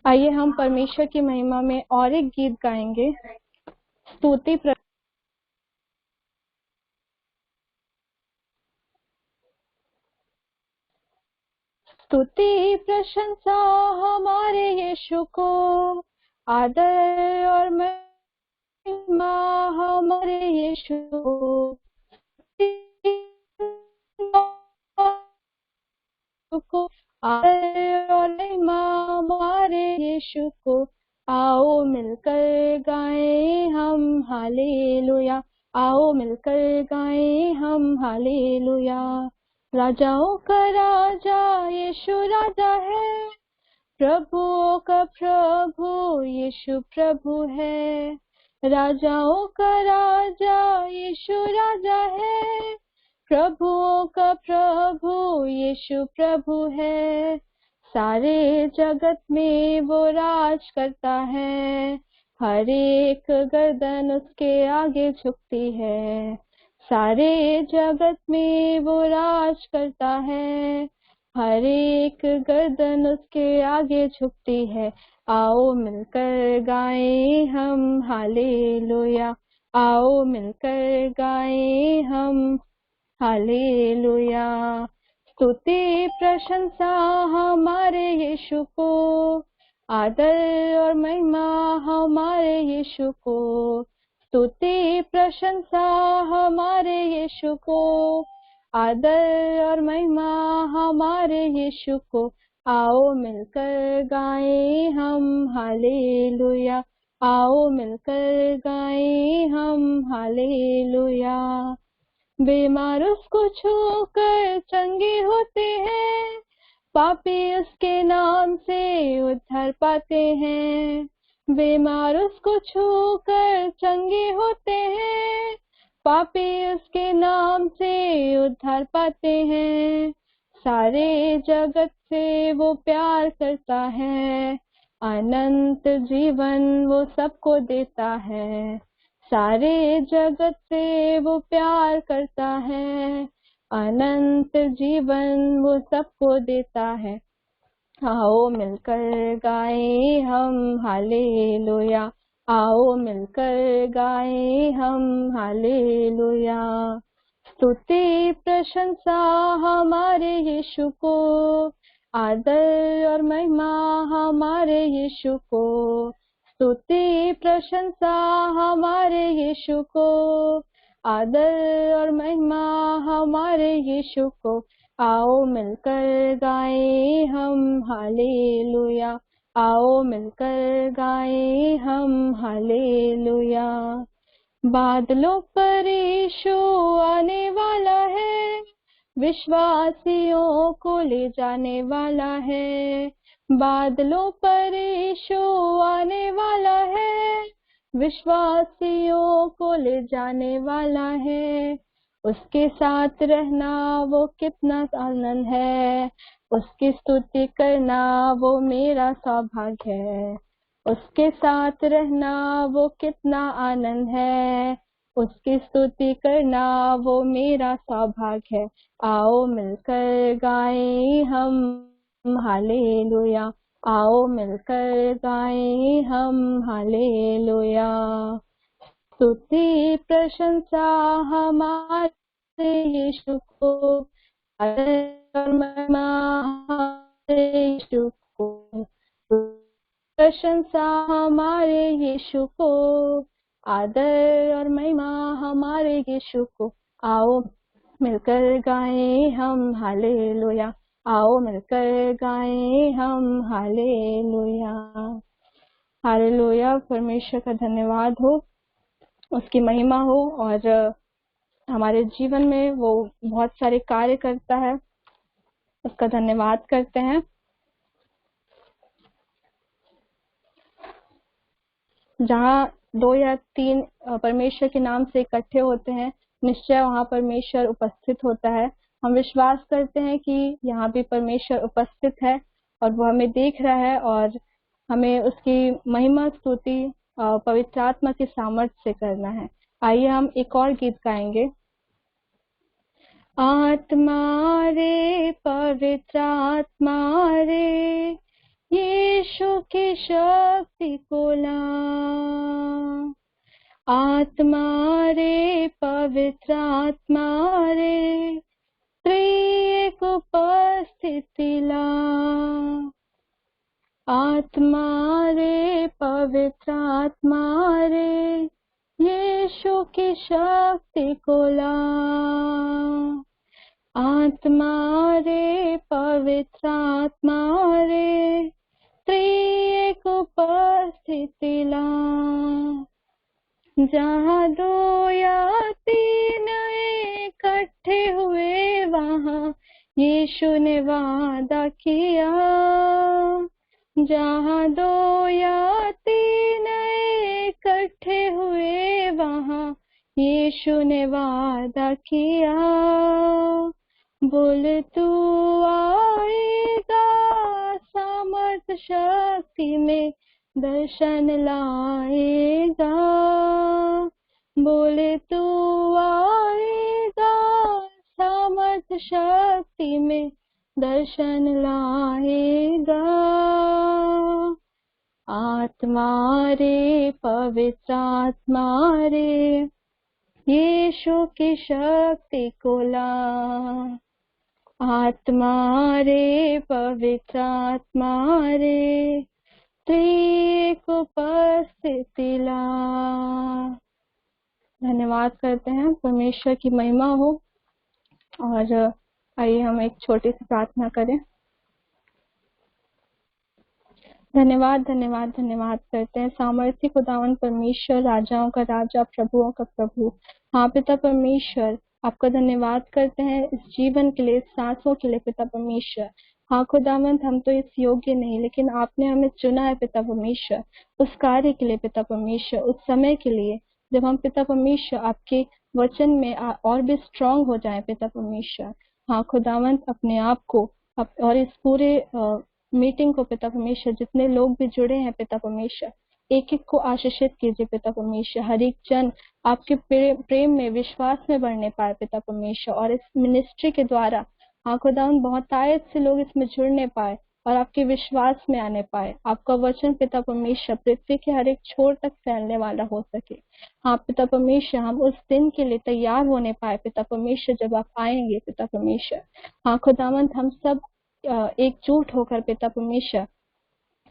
आइए हम परमेश्वर की महिमा में और एक गीत गाएंगे। स्तुति प्रशंसा हमारे यीशु को, आदर और महिमा हमारे यीशु को, आदर और महिमा हमारे यीशु को। आओ मिलकर गाएं हम हालेलुया, आओ मिलकर गाएं हम हालेलुया। राजाओं का राजा यीशु राजा है, प्रभुओं का प्रभु यीशु प्रभु है। राजाओं का राजा यीशु राजा है, प्रभुओं का प्रभु यीशु प्रभु है। सारे जगत में वो राज करता है, हर एक गर्दन उसके आगे झुकती है। सारे जगत में वो राज करता है, हर एक गर्दन उसके आगे झुकती है। आओ मिलकर गाएं हम हालेलुया, आओ मिलकर गाएं हम हालेलुया। स्तुति प्रशंसा हमारे यीशु को, आदर और महिमा हमारे यीशु को। स्तुति प्रशंसा हमारे यीशु को, आदर और महिमा हमारे यीशु को। आओ मिलकर गाएं हम हालेलुया, आओ मिलकर गाएं हम हालेलुया। बीमार उसको छूकर चंगे होते हैं, पापी उसके नाम से उद्धार पाते हैं। बीमार उसको छूकर चंगे होते हैं, पापी उसके नाम से उद्धार पाते हैं। सारे जगत से वो प्यार करता है, अनंत जीवन वो सबको देता है। सारे जगत से वो प्यार करता है, अनंत जीवन वो सबको देता है। आओ मिलकर गाएं हम हालेलुया, आओ मिलकर गाएं हम हालेलुया। स्तुति प्रशंसा हमारे यीशु को, आदर और महिमा हमारे यीशु को। स्तुति प्रशंसा हमारे यीशु को, आदर और महिमा हमारे यीशु को। आओ मिलकर गाएं हम हालेलुया, आओ मिलकर गाएं हम हालेलुया। बादलों पर यीशु आने वाला है, विश्वासियों को ले जाने वाला है। बादलों पर यीशु आने वाला है, विश्वासियों को ले जाने वाला है। उसके साथ रहना वो कितना आनंद है, उसकी स्तुति करना वो मेरा सौभाग्य है। उसके साथ रहना वो कितना आनंद है, उसकी स्तुति करना वो मेरा सौभाग्य है। आओ मिलकर गाएं हम हालेलुया, आओ मिलकर गाएं हम हालेलुया। स्तुति प्रशंसा हमारे यीशु को, आदर और महिमा हमारे यीशु को। प्रशंसा हमारे यीशु को, आदर और महिमा हमारे यीशु को। आओ मिलकर गाएं हम हालेलुया, आओ मिलकर गाएं हम हालेलुया। हालेलुया। परमेश्वर का धन्यवाद हो, उसकी महिमा हो, और हमारे जीवन में वो बहुत सारे कार्य करता है, उसका धन्यवाद करते हैं। जहाँ 2 या 3 परमेश्वर के नाम से इकट्ठे होते हैं, निश्चय वहाँ परमेश्वर उपस्थित होता है। हम विश्वास करते हैं कि यहाँ भी परमेश्वर उपस्थित है और वो हमें देख रहा है, और हमें उसकी महिमा स्तुति पवित्र आत्मा के सामर्थ्य से करना है। आइए हम एक और गीत गाएंगे। आत्मा रे, पवित्र आत्मा रे, यीशु यीशु की शक्ति को ला। आत्मा रे पवित्र आत्मा रे त्रिएक उपस्थिति ला। आत्मा रे पवित्र आत्मा रे यीशु की शक्ति को ला। आत्मा रे पवित्र आत्मा रे त्रिएक उपस्थिति ला। जहाँ दो या तीन इकट्ठे हुए वहाँ यीशु ने वादा किया। जहाँ दो या तीन इकट्ठे हुए वहाँ यीशु ने वादा किया। बोल तू आएगा सामर्थ शक्ति में दर्शन लाएगा। बोले तू आएगा सामर्थ शक्ति में दर्शन लाएगा। आत्मा रे पवित्र आत्मा रे यीशु की शक्ति को ला। आत्मा रे पवित्र आत्मा रे त्रिएक उपस्थिति ला। धन्यवाद करते हैं, परमेश्वर की महिमा हो। और आइए हम एक छोटी सी प्रार्थना करें। धन्यवाद धन्यवाद धन्यवाद करते हैं सामर्थ्य खुदावन परमेश्वर, राजाओं का राजा, प्रभुओं का प्रभु। हाँ पिता परमेश्वर, आपका धन्यवाद करते हैं इस जीवन के लिए, सांसों के लिए पिता परमेश्वर। हाँ खुदावंत, हम तो इस योग्य नहीं, लेकिन आपने हमें चुना है पिता परमेश्वर उस कार्य के लिए पिता परमेश्वर, उस समय के लिए जब हम पिता परमेश्वर आपके वचन में और भी स्ट्रांग हो जाए पिता परमेश्वर। हाँ खुदावंत, अपने आप को और इस पूरे मीटिंग को पिता परमेश्वर, जितने लोग भी जुड़े हैं पिता परमेश्वर, एक एक को आशीषित कीजिए पिता परमेश्वर। हर एक जन आपके प्रेम में, विश्वास में बढ़ने पाए पिता परमेश्वर। और इस मिनिस्ट्री के द्वारा हाँ खुदावन, बहुत आयत से लोग इसमें जुड़ने पाए और आपके विश्वास में आने पाए। आपका वचन पिता परमेश्वर पृथ्वी के हर एक छोर तक फैलने वाला हो सके। हाँ पिता परमेश्वर, हम उस दिन के लिए तैयार होने पाए पिता परमेश्वर, जब आप आएंगे पिता परमेश्वर। हाँ खुदावंत, हम सब एकजुट होकर पिता परमेश्वर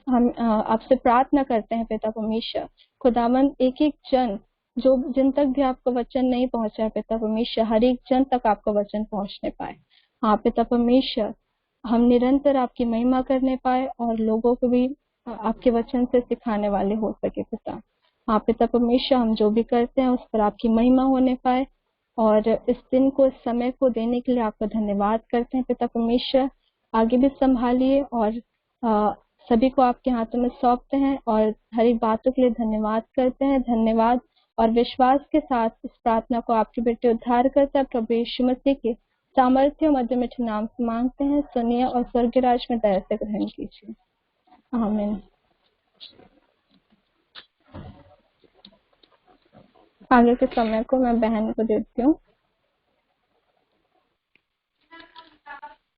हम आपसे प्रार्थना करते हैं पिता परमेश्वर। खुदावंत, एक एक जन जो जिन तक भी आपका वचन नहीं पहुंचा है पिता परमेश्वर, हर एक जन तक आपका वचन पहुंचने पाए। हाँ पिता परमेश्वर, हम निरंतर आपकी महिमा करने पाए और लोगों को भी आपके वचन से सिखाने वाले हो सके पिता। हाँ पिता परमेश्वर, हम जो भी करते हैं उस पर आपकी महिमा होने पाए। और इस दिन को, इस समय को देने के लिए आपका धन्यवाद करते हैं पिता परमेश्वर। आगे भी संभालिए और सभी को आपके हाथों में सौंपते हैं और हर एक बातों के लिए धन्यवाद करते हैं। धन्यवाद और विश्वास के साथ इस प्रार्थना को आपके बेटे उद्धार करते हैं प्रभु यीशु मसीह के सामर्थ्य मध्य में नाम से मांगते हैं। सुनिए और स्वर्गीय राज में दया से ग्रहण कीजिए। आमीन। आगे के समय को मैं बहन को देती हूँ।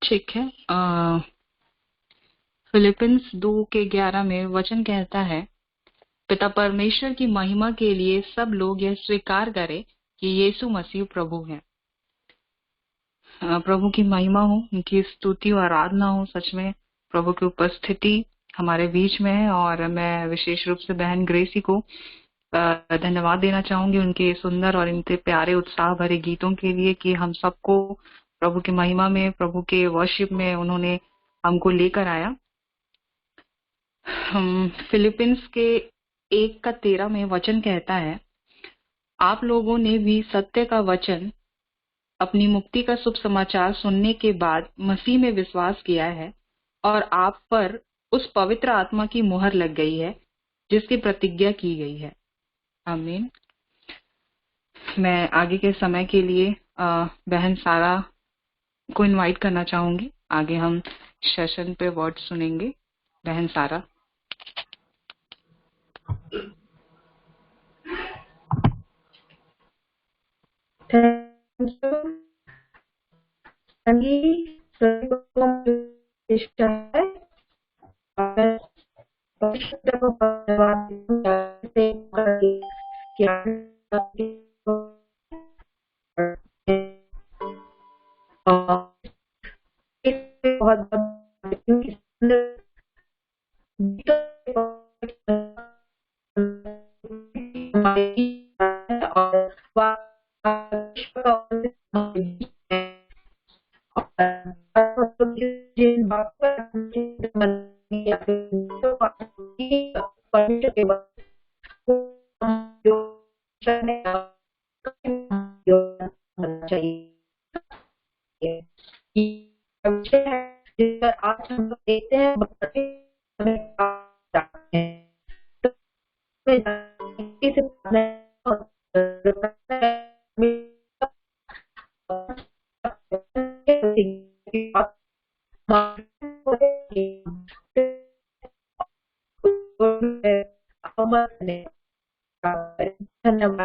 ठीक है। फिलिपिन्स 2:11 में वचन कहता है, पिता परमेश्वर की महिमा के लिए सब लोग यह स्वीकार करें कि यीशु मसीह प्रभु है। प्रभु की महिमा हो, उनकी स्तुति और आराधना हो। सच में प्रभु की उपस्थिति हमारे बीच में है। और मैं विशेष रूप से बहन ग्रेसी को धन्यवाद देना चाहूंगी उनके सुंदर और इनके प्यारे उत्साह भरे गीतों के लिए, कि हम सबको प्रभु की महिमा में, प्रभु के वर्शिप में उन्होंने हमको लेकर आया। फिलिपिन्स के 1:13 में वचन कहता है, आप लोगों ने भी सत्य का वचन, अपनी मुक्ति का शुभ समाचार सुनने के बाद मसीह में विश्वास किया है और आप पर उस पवित्र आत्मा की मुहर लग गई है जिसकी प्रतिज्ञा की गई है। आमीन। मैं आगे के समय के लिए बहन सारा को इनवाइट करना चाहूंगी। आगे हम सेशन पे वर्ड सुनेंगे। बहन सारा। भविष्य को धन्यवाद से क्या बहुत जिन चाहिए ये विषय है जिस पर आज हम लोग देखते हैं बच्चे हमें जाते हैं तो इस धन्यवाद।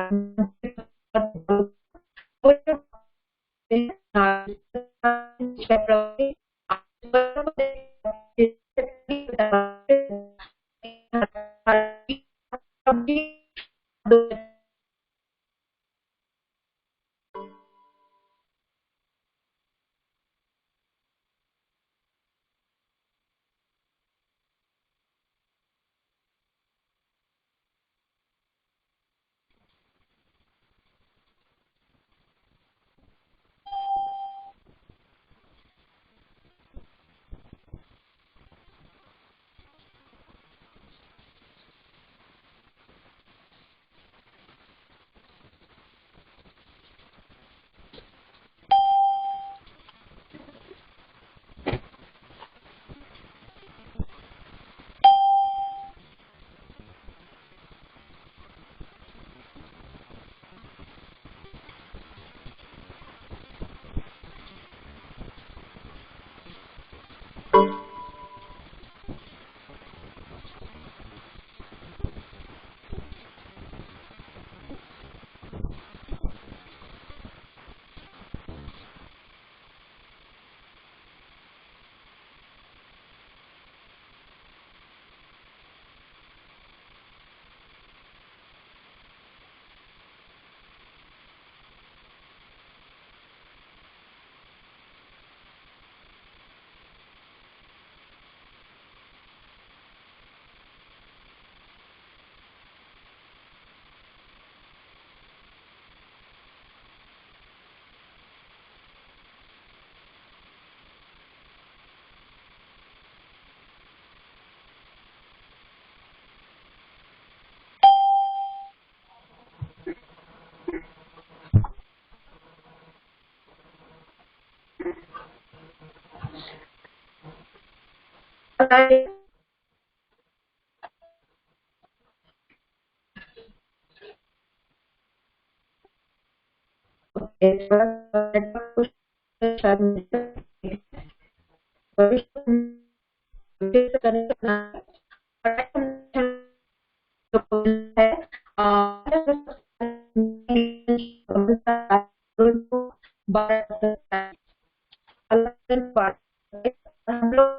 हम लोग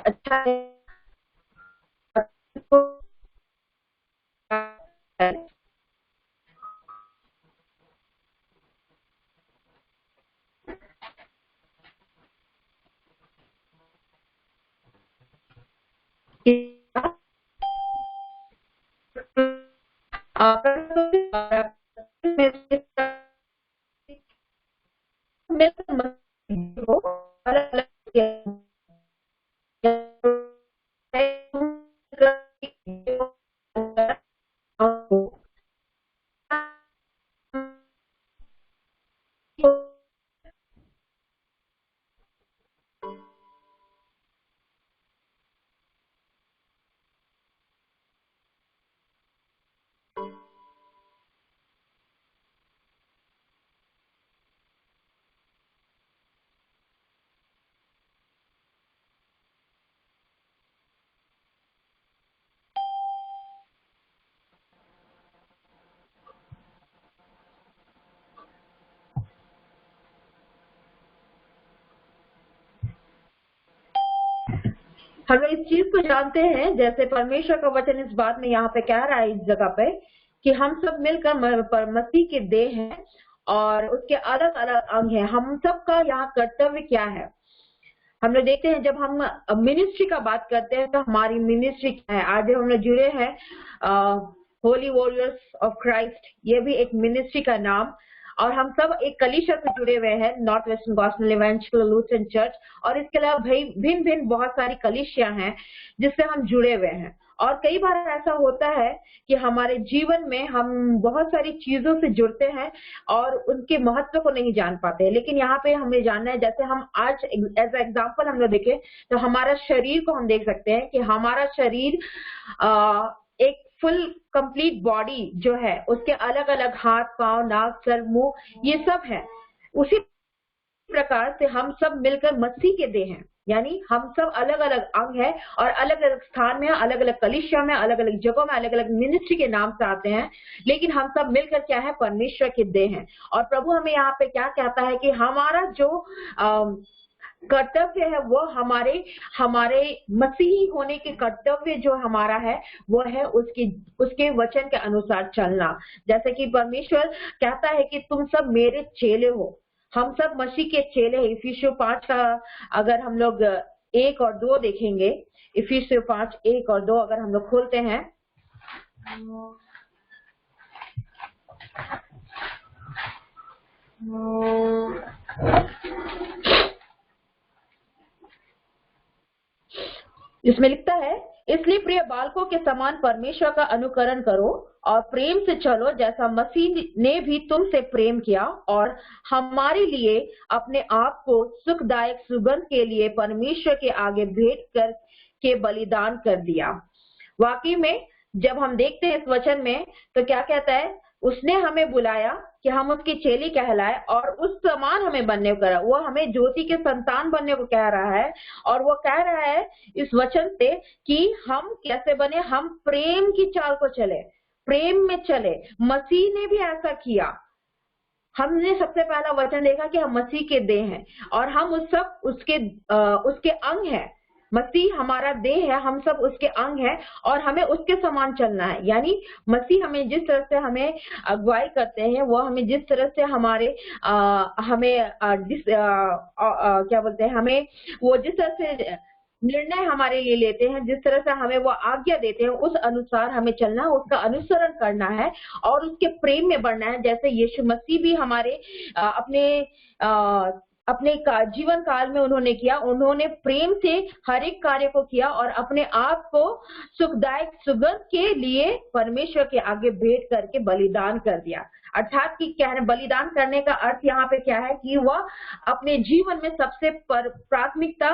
अच्छा है कि हम लोग इस चीज को जानते हैं, जैसे परमेश्वर का वचन इस बात में यहाँ पे कह रहा है इस जगह पे, कि हम सब मिलकर मसीह के देह हैं और उसके अलग अलग अंग हैं। हम सब का यहाँ कर्तव्य क्या है? हम लोग देखते हैं, जब हम मिनिस्ट्री का बात करते हैं तो हमारी मिनिस्ट्री क्या है? आज हम लोग जुड़े हैं होली वॉरियर्स ऑफ क्राइस्ट, ये भी एक मिनिस्ट्री का नाम, और हम सब एक कलीसिया से जुड़े हुए हैं, north western gospel eventual Lutheran church, और इसके अलावा भिन्न भिन्न बहुत सारी कलीसिया हैं जिससे हम जुड़े हुए हैं। और कई बार ऐसा होता है कि हमारे जीवन में हम बहुत सारी चीजों से जुड़ते हैं और उनके महत्व को नहीं जान पाते हैं। लेकिन यहाँ पे हमें जानना है, जैसे हम आज एज एग्जाम्पल हम लोग देखें तो हमारा शरीर को हम देख सकते हैं कि हमारा शरीर एक फुल कंप्लीट बॉडी जो है, उसके अलग अलग हाथ, पांव, नाक, सर, मुंह, ये सब है। उसी प्रकार से हम सब मिलकर मसीह के देह हैं, यानी हम सब अलग अलग अंग है और अलग अलग स्थान में, अलग अलग कलीसिया में, अलग अलग जगहों में, अलग अलग मिनिस्ट्री के नाम से आते हैं, लेकिन हम सब मिलकर क्या है? परमेश्वर के देह हैं। और प्रभु हमें यहाँ पे क्या कहता है कि हमारा जो कर्तव्य है वो हमारे मसीही होने के कर्तव्य जो हमारा है वो है उसके वचन के अनुसार चलना। जैसे कि परमेश्वर कहता है कि तुम सब मेरे चेले हो, हम सब मसीह के चेले हैं। इफिसियों 5 का अगर हम लोग 1 और 2 देखेंगे, इफिसियों 5 1 और 2 अगर हम लोग खोलते हैं, जिसमें लिखता है, इसलिए प्रिय बालकों के समान परमेश्वर का अनुकरण करो और प्रेम से चलो, जैसा मसीह ने भी तुमसे प्रेम किया और हमारे लिए अपने आप को सुखदायक सुगंध के लिए परमेश्वर के आगे भेंट कर के बलिदान कर दिया। वाकई में जब हम देखते हैं इस वचन में तो क्या कहता है? उसने हमें बुलाया कि हम उसकी चेली कहलाए और उस समान हमें बनने को करा। वो हमें ज्योति के संतान बनने को कह रहा है, और वो कह रहा है इस वचन से कि हम कैसे बने? हम प्रेम की चाल को चले, प्रेम में चले। मसीह ने भी ऐसा किया। हमने सबसे पहला वचन देखा कि हम मसीह के देह हैं और हम उसके अंग हैं। मसीह हमारा देह है, हम सब उसके अंग हैं और हमें उसके समान चलना है। यानी मसीह हमें जिस तरह से हमें अगुवाई करते हैं, वो हमें जिस तरह से क्या बोलते हैं, हमें वो जिस तरह से निर्णय हमारे लिए लेते हैं, जिस तरह से हमें वो आज्ञा देते हैं, उस अनुसार हमें चलना है, उसका अनुसरण करना है और उसके प्रेम में बढ़ना है। जैसे यीशु मसीह भी हमारे अपने जीवन काल में उन्होंने किया, उन्होंने प्रेम से हर एक कार्य को किया और अपने आप को सुखदायक सुगंध के लिए परमेश्वर के आगे भेंट करके बलिदान कर दिया। अर्थात कि क्या है बलिदान करने का अर्थ यहाँ पे क्या है कि वह अपने जीवन में सबसे प्राथमिकता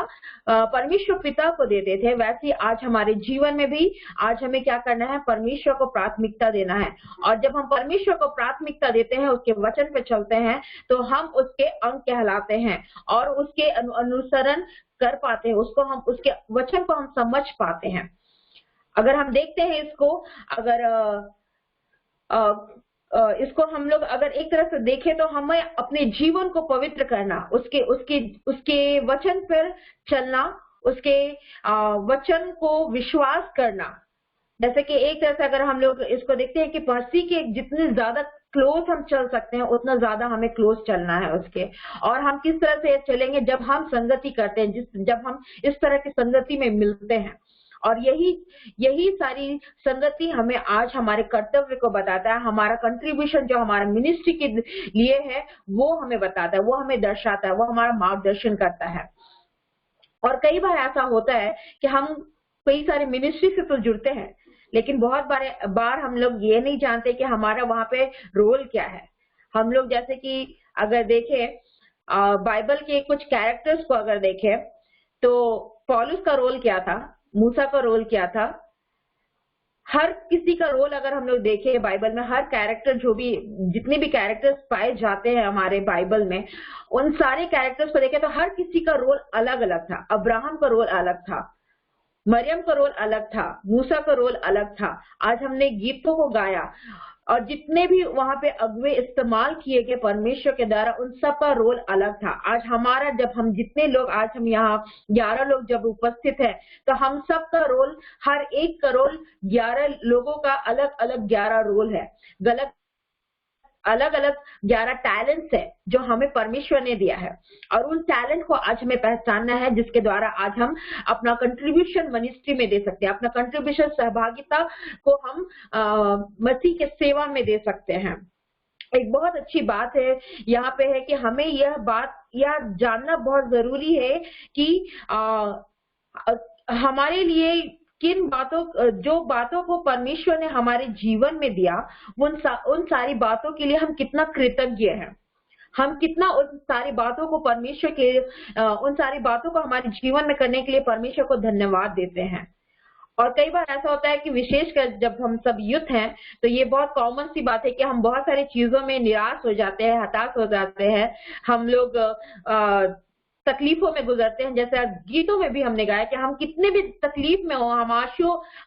परमेश्वर पिता को देते थे। वैसे आज हमारे जीवन में भी आज हमें क्या करना है? परमेश्वर को प्राथमिकता देना है। और जब हम परमेश्वर को प्राथमिकता देते हैं, उसके वचन पे चलते हैं, तो हम उसके अंग कहलाते हैं और उसके अनुसरण कर पाते हैं, उसके वचन को हम समझ पाते हैं। अगर हम देखते हैं इसको, इसको हम लोग अगर एक तरह से देखें तो हमें अपने जीवन को पवित्र करना, उसके वचन पर चलना, उसके वचन को विश्वास करना। जैसे कि एक तरह से अगर हम लोग इसको देखते हैं कि मसीह के जितने ज्यादा क्लोज हम चल सकते हैं, उतना ज्यादा हमें क्लोज चलना है उसके। और हम किस तरह से चलेंगे? जब हम संगति करते हैं, जब हम इस तरह की संगति में मिलते हैं। और यही सारी संगति हमें आज हमारे कर्तव्य को बताता है। हमारा कंट्रीब्यूशन जो हमारा मिनिस्ट्री के लिए है वो हमें बताता है, वो हमें दर्शाता है, वो हमारा मार्गदर्शन करता है। और कई बार ऐसा होता है कि हम कई सारे मिनिस्ट्री से तो जुड़ते हैं, लेकिन बहुत बार हम लोग ये नहीं जानते कि हमारा वहां पे रोल क्या है। हम लोग जैसे कि अगर देखें बाइबल के कुछ कैरेक्टर्स को अगर देखें तो पौलुस का रोल क्या था, मूसा का रोल क्या था, हर किसी का रोल अगर हम लोग देखें बाइबल में, हर कैरेक्टर जितने भी कैरेक्टर्स पाए जाते हैं हमारे बाइबल में, उन सारे कैरेक्टर्स को देखें तो हर किसी का रोल अलग अलग था। अब्राहम का रोल अलग था, मरियम का रोल अलग था, मूसा का रोल अलग था। आज हमने गीतों को गाया, और जितने भी वहां पे अगुवे इस्तेमाल किए गए परमेश्वर के द्वारा, उन सब का रोल अलग था। आज हमारा, जब हम जितने लोग, आज हम यहाँ 11 लोग जब उपस्थित हैं, तो हम सब का रोल, हर एक का रोल, 11 लोगों का अलग अलग 11 रोल है, अलग अलग 11 टैलेंट्स है जो हमें परमेश्वर ने दिया है। और उन टैलेंट को आज हमें पहचानना है, जिसके द्वारा आज हम अपना कंट्रीब्यूशन मिनिस्ट्री में दे सकते हैं, अपना कंट्रीब्यूशन सहभागिता को हम मसीह के सेवा में दे सकते हैं। एक बहुत अच्छी बात है यहाँ पे है कि हमें यह जानना बहुत जरूरी है कि हमारे लिए जो बातों को परमेश्वर ने हमारे जीवन में दिया, उन सारी बातों के लिए हम कितना कृतज्ञ हैं, हम कितना उन सारी बातों को परमेश्वर के, उन सारी बातों को हमारे जीवन में करने के लिए परमेश्वर को धन्यवाद देते हैं। और कई बार ऐसा होता है कि विशेषकर जब हम सब यूथ हैं, तो ये बहुत कॉमन सी बात है कि हम बहुत सारी चीजों में निराश हो जाते हैं, हताश हो जाते हैं, हम लोग तकलीफों में गुजरते हैं। जैसे गीतों में भी हमने गाया कि हम कितने भी तकलीफ में हो,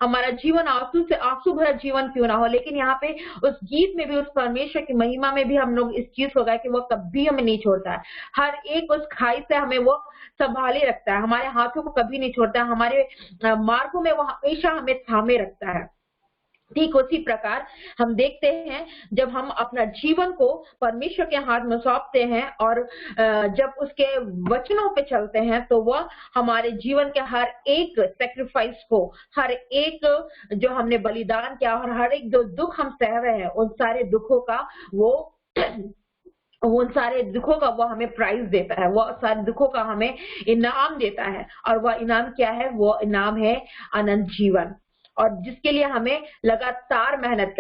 हमारा जीवन आंसू भरा जीवन क्यों ना हो, लेकिन यहाँ पे उस गीत में भी, उस परमेश्वर की महिमा में भी हम लोग इस चीज को गाए कि वो कभी हमें नहीं छोड़ता है, हर एक उस खाई से हमें वो संभाले रखता है, हमारे हाथों को कभी नहीं छोड़ता है, हमारे मार्गों में वो हमेशा हमें थामे रखता है। ठीक उसी प्रकार हम देखते हैं, जब हम अपना जीवन को परमेश्वर के हाथ में सौंपते हैं और जब उसके वचनों पे चलते हैं, तो वह हमारे जीवन के हर एक सेक्रीफाइस को, हर एक जो हमने बलिदान किया और हर एक जो दुख हम सह रहे हैं, उन सारे दुखों का वो हमें प्राइज देता है, वो सारे दुखों का हमें इनाम देता है। और वह इनाम क्या है? वो इनाम है अनंत जीवन, और जिसके लिए हमें लगातार मेहनत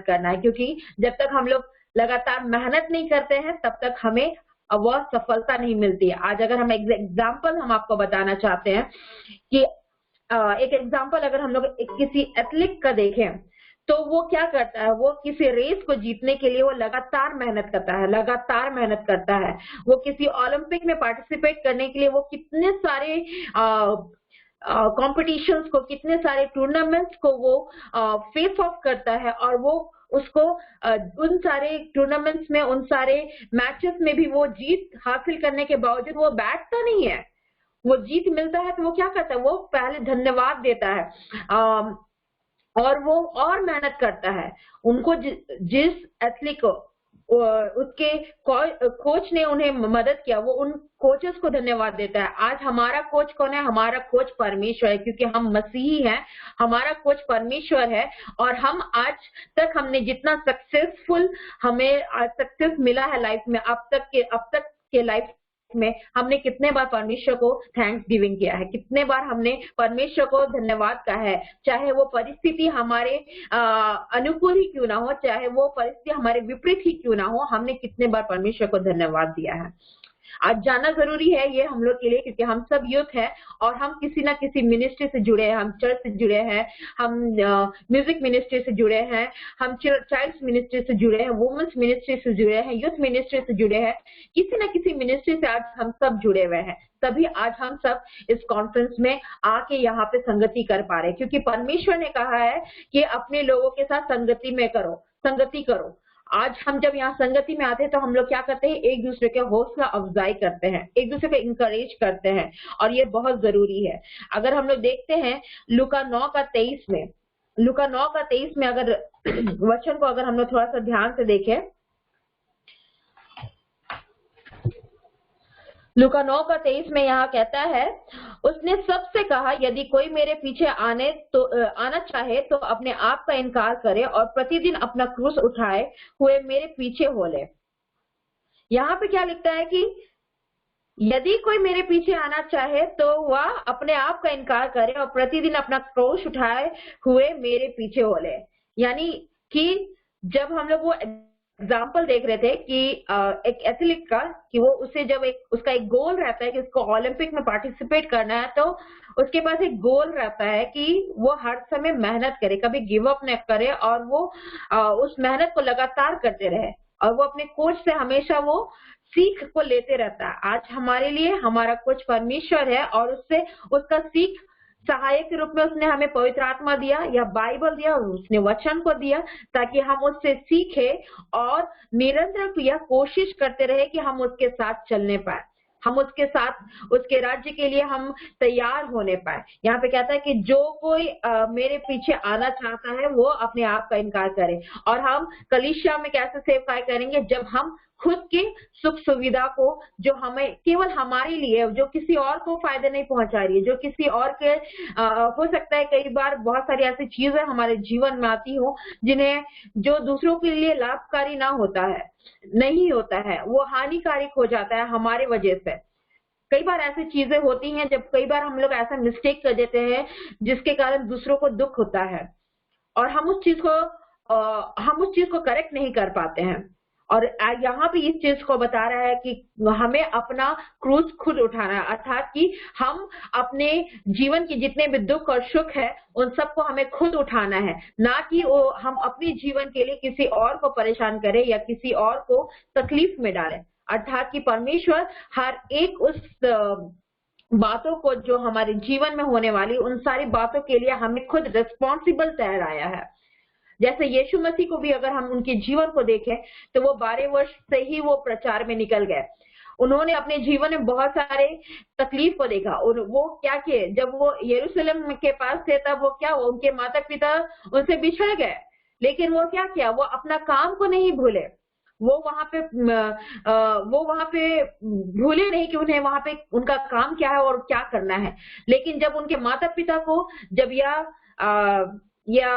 करना है, क्योंकि जब तक हम लोग लगातार मेहनत नहीं करते हैं, तब तक हमें वह सफलता नहीं मिलती है। आज अगर हम एग्जाम्पल हम आपको बताना चाहते हैं कि एक एग्जाम्पल अगर हम लोग किसी एथलीट का देखें, तो वो क्या करता है, वो किसी रेस को जीतने के लिए वो लगातार मेहनत करता है। वो किसी ओलंपिक में पार्टिसिपेट करने के लिए वो कितने सारे कॉम्पिटिशन्स को, कितने सारे टूर्नामेंट्स को वो फेस ऑफ करता है, और वो उसको उन सारे टूर्नामेंट्स में, उन सारे मैचेस में भी वो जीत हासिल करने के बावजूद वो बैठता नहीं है। वो जीत मिलता है तो वो क्या करता है, वो पहले धन्यवाद देता है और वो और मेहनत करता है। उनको जिस एथलीट को उसके कोच ने उन्हें मदद किया, वो उन कोचेस को धन्यवाद देता है। आज हमारा कोच कौन है? हमारा कोच परमेश्वर है, क्योंकि हम मसीही हैं। हमारा कोच परमेश्वर है, और हम आज तक हमने जितना सक्सेसफुल हमें सक्सेस मिला है लाइफ में, अब तक के लाइफ में हमने कितने बार परमेश्वर को थैंक्स गिविंग किया है, कितने बार हमने परमेश्वर को धन्यवाद कहा है। चाहे वो परिस्थिति हमारे अनुकूल ही क्यों ना हो, चाहे वो परिस्थिति हमारे विपरीत ही क्यों ना हो, हमने कितने बार परमेश्वर को धन्यवाद दिया है। आज जानना जरूरी है ये हम लोग के लिए, क्योंकि हम सब यूथ हैं और हम किसी ना किसी मिनिस्ट्री से जुड़े हैं। हम चर्च से जुड़े हैं, हम म्यूजिक मिनिस्ट्री से जुड़े हैं, हम चाइल्ड्स मिनिस्ट्री से जुड़े हैं, वुमेन्स मिनिस्ट्री से जुड़े हैं, यूथ मिनिस्ट्री से जुड़े हैं। किसी ना किसी मिनिस्ट्री से आज हम सब जुड़े हुए हैं, तभी आज हम सब इस कॉन्फ्रेंस में आके यहाँ पे संगति कर पा रहे हैं, क्योंकि परमेश्वर ने कहा है कि अपने लोगों के साथ संगति करो। आज हम जब यहाँ संगति में आते हैं तो हम लोग क्या करते हैं, एक दूसरे के हौसला अफजाई करते हैं, एक दूसरे को इंकरेज करते हैं, और ये बहुत जरूरी है। अगर हम लोग देखते हैं लूका 9:23 में अगर वचन को अगर हम लोग थोड़ा सा ध्यान से देखें, लूका 9:23 में यहाँ कहता है, उसने सबसे कहा, यदि कोई मेरे पीछे आना चाहे तो अपने आप का इनकार करे और प्रतिदिन अपना क्रूस उठाए हुए मेरे पीछे हो ले। यहाँ पे क्या लिखता है कि यदि कोई मेरे पीछे आना चाहे तो वह अपने आप का इनकार करे और प्रतिदिन अपना क्रूस उठाए हुए मेरे पीछे हो ले। यानी कि जब हम लोग वो एग्जाम्पल देख रहे थे कि एक एथलीट का, कि वो उसे जब उसका एक गोल रहता है कि उसको ओलंपिक में पार्टिसिपेट करना है, तो उसके पास एक गोल रहता है कि वो हर समय मेहनत करे, कभी गिव अप न करे, और वो उस मेहनत को लगातार करते रहे, और वो अपने कोच से हमेशा वो सीख को लेते रहता है। आज हमारे लिए हमारा कोच परमेश्वर है, और उससे उसका सीख सहायक के रूप में उसने हमें पवित्र आत्मा दिया या बाइबल दिया, उसने वचन को दिया ताकि हम उससे सीखे और निरंतर यह कोशिश करते रहे कि हम उसके साथ चलने पाए, हम उसके साथ उसके राज्य के लिए हम तैयार होने पाए। यहाँ पे कहता है कि जो कोई मेरे पीछे आना चाहता है वो अपने आप का इनकार करे। और हम कलीसिया में कैसे सेवकाई करेंगे? जब हम खुद की सुख सुविधा को जो हमें केवल हमारे लिए, जो किसी और को फायदे नहीं पहुंचा रही है, जो किसी और के हो सकता है कई बार बहुत सारी ऐसी चीजें हमारे जीवन में आती हो जिन्हें जो दूसरों के लिए लाभकारी ना होता है, नहीं होता है, वो हानिकारक हो जाता है हमारे वजह से। कई बार ऐसी चीजें होती हैं जब कई बार हम लोग ऐसा मिस्टेक कर देते हैं जिसके कारण दूसरों को दुख होता है और हम उस चीज को करेक्ट नहीं कर पाते हैं। और यहाँ पे इस चीज को बता रहा है कि हमें अपना क्रूज खुद उठाना है, अर्थात कि हम अपने जीवन के जितने भी दुख और सुख है उन सबको हमें खुद उठाना है, ना कि हम अपने जीवन के लिए किसी और को परेशान करें या किसी और को तकलीफ में डालें। अर्थात कि परमेश्वर हर एक उस बातों को जो हमारे जीवन में होने वाली उन सारी बातों के लिए हमें खुद रिस्पॉन्सिबल ठहराया है। जैसे यीशु मसीह को भी अगर हम उनके जीवन को देखें तो वो 12 वर्ष से ही वो प्रचार में निकल गए। उन्होंने अपने जीवन में बहुत सारे तकलीफ को देखा और वो क्या किए, जब वो यरूशलेम के पास थे तब वो क्या हुआ, उनके माता पिता उनसे बिछड़ गए, लेकिन वो क्या किया, वो अपना काम को नहीं भूले, वो वहां पे भूले नहीं कि उन्हें वहां पे उनका काम क्या है और क्या करना है। लेकिन जब उनके माता पिता को जब या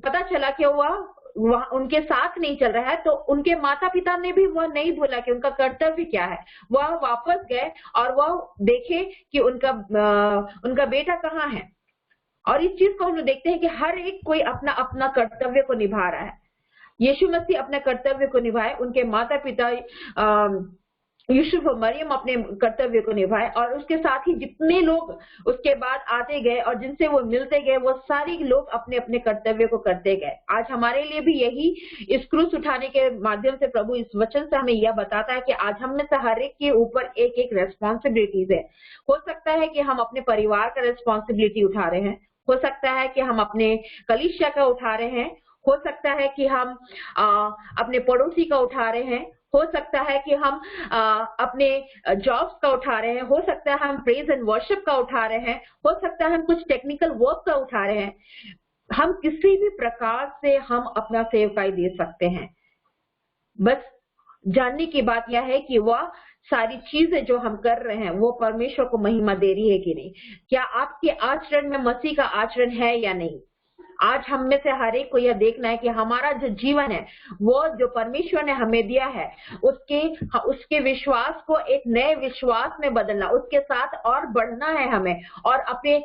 पता चला कि वह उनके साथ नहीं चल रहा है तो उनके माता पिता ने भी वह नहीं भूला कि उनका कर्तव्य क्या है। वह वापस गए और वह देखे कि उनका बेटा कहाँ है। और इस चीज को हम लोग देखते हैं कि हर एक कोई अपना अपना कर्तव्य को निभा रहा है। यीशु मसीह अपने कर्तव्य को निभाए, उनके माता पिता यूसुफ और मरियम अपने कर्तव्य को निभाए और उसके साथ ही जितने लोग उसके बाद आते गए और जिनसे वो मिलते गए वो सारे लोग अपने अपने कर्तव्य को करते गए। आज हमारे लिए भी यही इस क्रूस उठाने के माध्यम से प्रभु इस वचन से हमें यह बताता है कि आज हम में से हर एक के ऊपर एक एक रेस्पॉन्सिबिलिटीज है। हो सकता है कि हम अपने परिवार का रेस्पॉन्सिबिलिटी उठा रहे हैं, हो सकता है कि हम अपने कलीसिया का उठा रहे हैं, हो सकता है कि हम अपने पड़ोसी का उठा रहे हैं, हो सकता है कि हम अपने जॉब्स का उठा रहे हैं, हो सकता है हम प्रेज एंड वर्शिप का उठा रहे हैं, हो सकता है हम कुछ टेक्निकल वर्क का उठा रहे हैं। हम किसी भी प्रकार से हम अपना सेवकाई दे सकते हैं। बस जानने की बात यह है कि वह सारी चीजें जो हम कर रहे हैं वो परमेश्वर को महिमा दे रही है कि नहीं। क्या आपके आचरण में मसीह का आचरण है या नहीं। आज हम में से हर एक को यह देखना है कि हमारा जो जीवन है वो जो परमेश्वर ने हमें दिया है उसके विश्वास को एक नए विश्वास में बदलना, उसके साथ और बढ़ना है हमें और अपने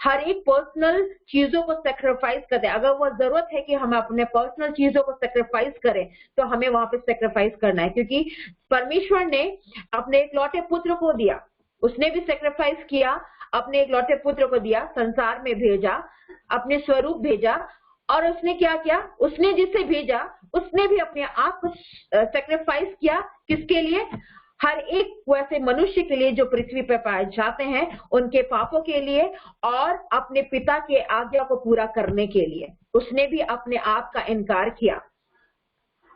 हर एक पर्सनल चीजों को सेक्रीफाइस करते हैं। अगर वो जरूरत है कि हम अपने पर्सनल चीजों को सेक्रीफाइस करें तो हमें वहां पे सेक्रीफाइस करना है, क्योंकि परमेश्वर ने अपने इकलौते पुत्र को दिया, उसने भी सेक्रीफाइस किया, अपने इकलौते पुत्र को दिया, संसार में भेजा, अपने स्वरूप भेजा और उसने क्या किया, उसने जिसे भेजा उसने भी अपने आप को सेक्रीफाइस किया। किसके लिए? हर एक वैसे मनुष्य के लिए जो पृथ्वी पर पाए जाते हैं, उनके पापों के लिए और अपने पिता के आज्ञा को पूरा करने के लिए उसने भी अपने आप का इनकार किया।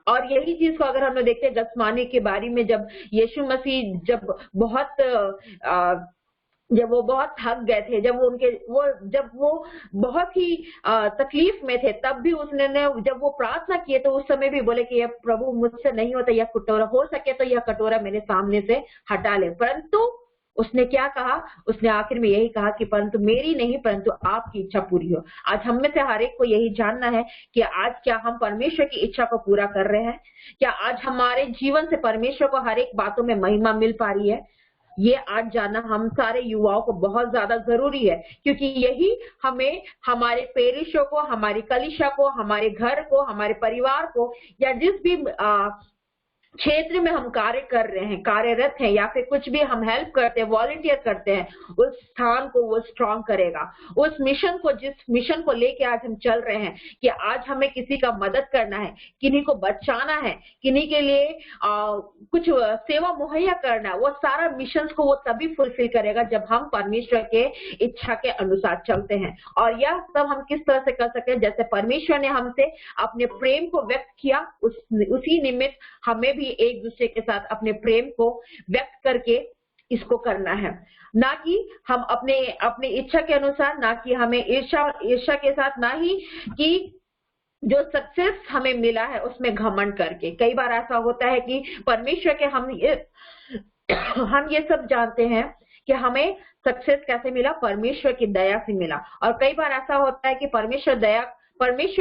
और यही चीज को अगर हम लोग देखते हैं गसमानी के बारे में, जब यीशु मसीह जब वो बहुत थक गए थे, जब वो बहुत ही तकलीफ में थे, तब भी उसने जब वो प्रार्थना किए तो उस समय भी बोले कि यह प्रभु मुझसे नहीं होता, यह कटोरा हो सके तो यह कटोरा मेरे सामने से हटा ले। परंतु उसने क्या कहा, उसने आखिर में यही कहा कि परंतु मेरी नहीं परंतु आपकी इच्छा पूरी हो। आज हम में से हर एक को यही जानना है कि आज क्या हम परमेश्वर की इच्छा को पूरा कर रहे हैं, क्या आज हमारे जीवन से परमेश्वर को हर एक बातों में महिमा मिल पा रही है। ये आज जानना हम सारे युवाओं को बहुत ज्यादा जरूरी है, क्योंकि यही हमें हमारे पेरिशों को, हमारी कलीसिया को, हमारे घर को, हमारे परिवार को या जिस भी क्षेत्र में हम कार्य कर रहे हैं, कार्यरत हैं, या फिर कुछ भी हम हेल्प करते हैं, वॉलंटियर करते हैं, उस स्थान को वो स्ट्रांग करेगा। उस मिशन को, जिस मिशन को लेके आज हम चल रहे हैं कि आज हमें किसी का मदद करना है, किन्हीं को बचाना है, किन्हीं के लिए कुछ सेवा मुहैया करना है, वो सारा मिशन को वो तभी फुलफिल करेगा जब हम परमेश्वर के इच्छा के अनुसार चलते हैं। और यह सब हम किस तरह से कर सकते हैं? जैसे परमेश्वर ने हमसे अपने प्रेम को व्यक्त किया, उसी निमित्त हमें भी एक दूसरे के साथ अपने प्रेम को व्यक्त करके इसको करना है, ना कि हम अपने इच्छा के अनुसार, ना कि हमें ईर्ष्या के साथ, ना ही कि जो सक्सेस हमें मिला है उसमें घमंड करके। कई बार ऐसा होता है कि परमेश्वर के हम ये सब जानते हैं कि हमें सक्सेस कैसे मिला, परमेश्वर की दया से मिला। और कई बार ऐसा होता है कि परमेश्वर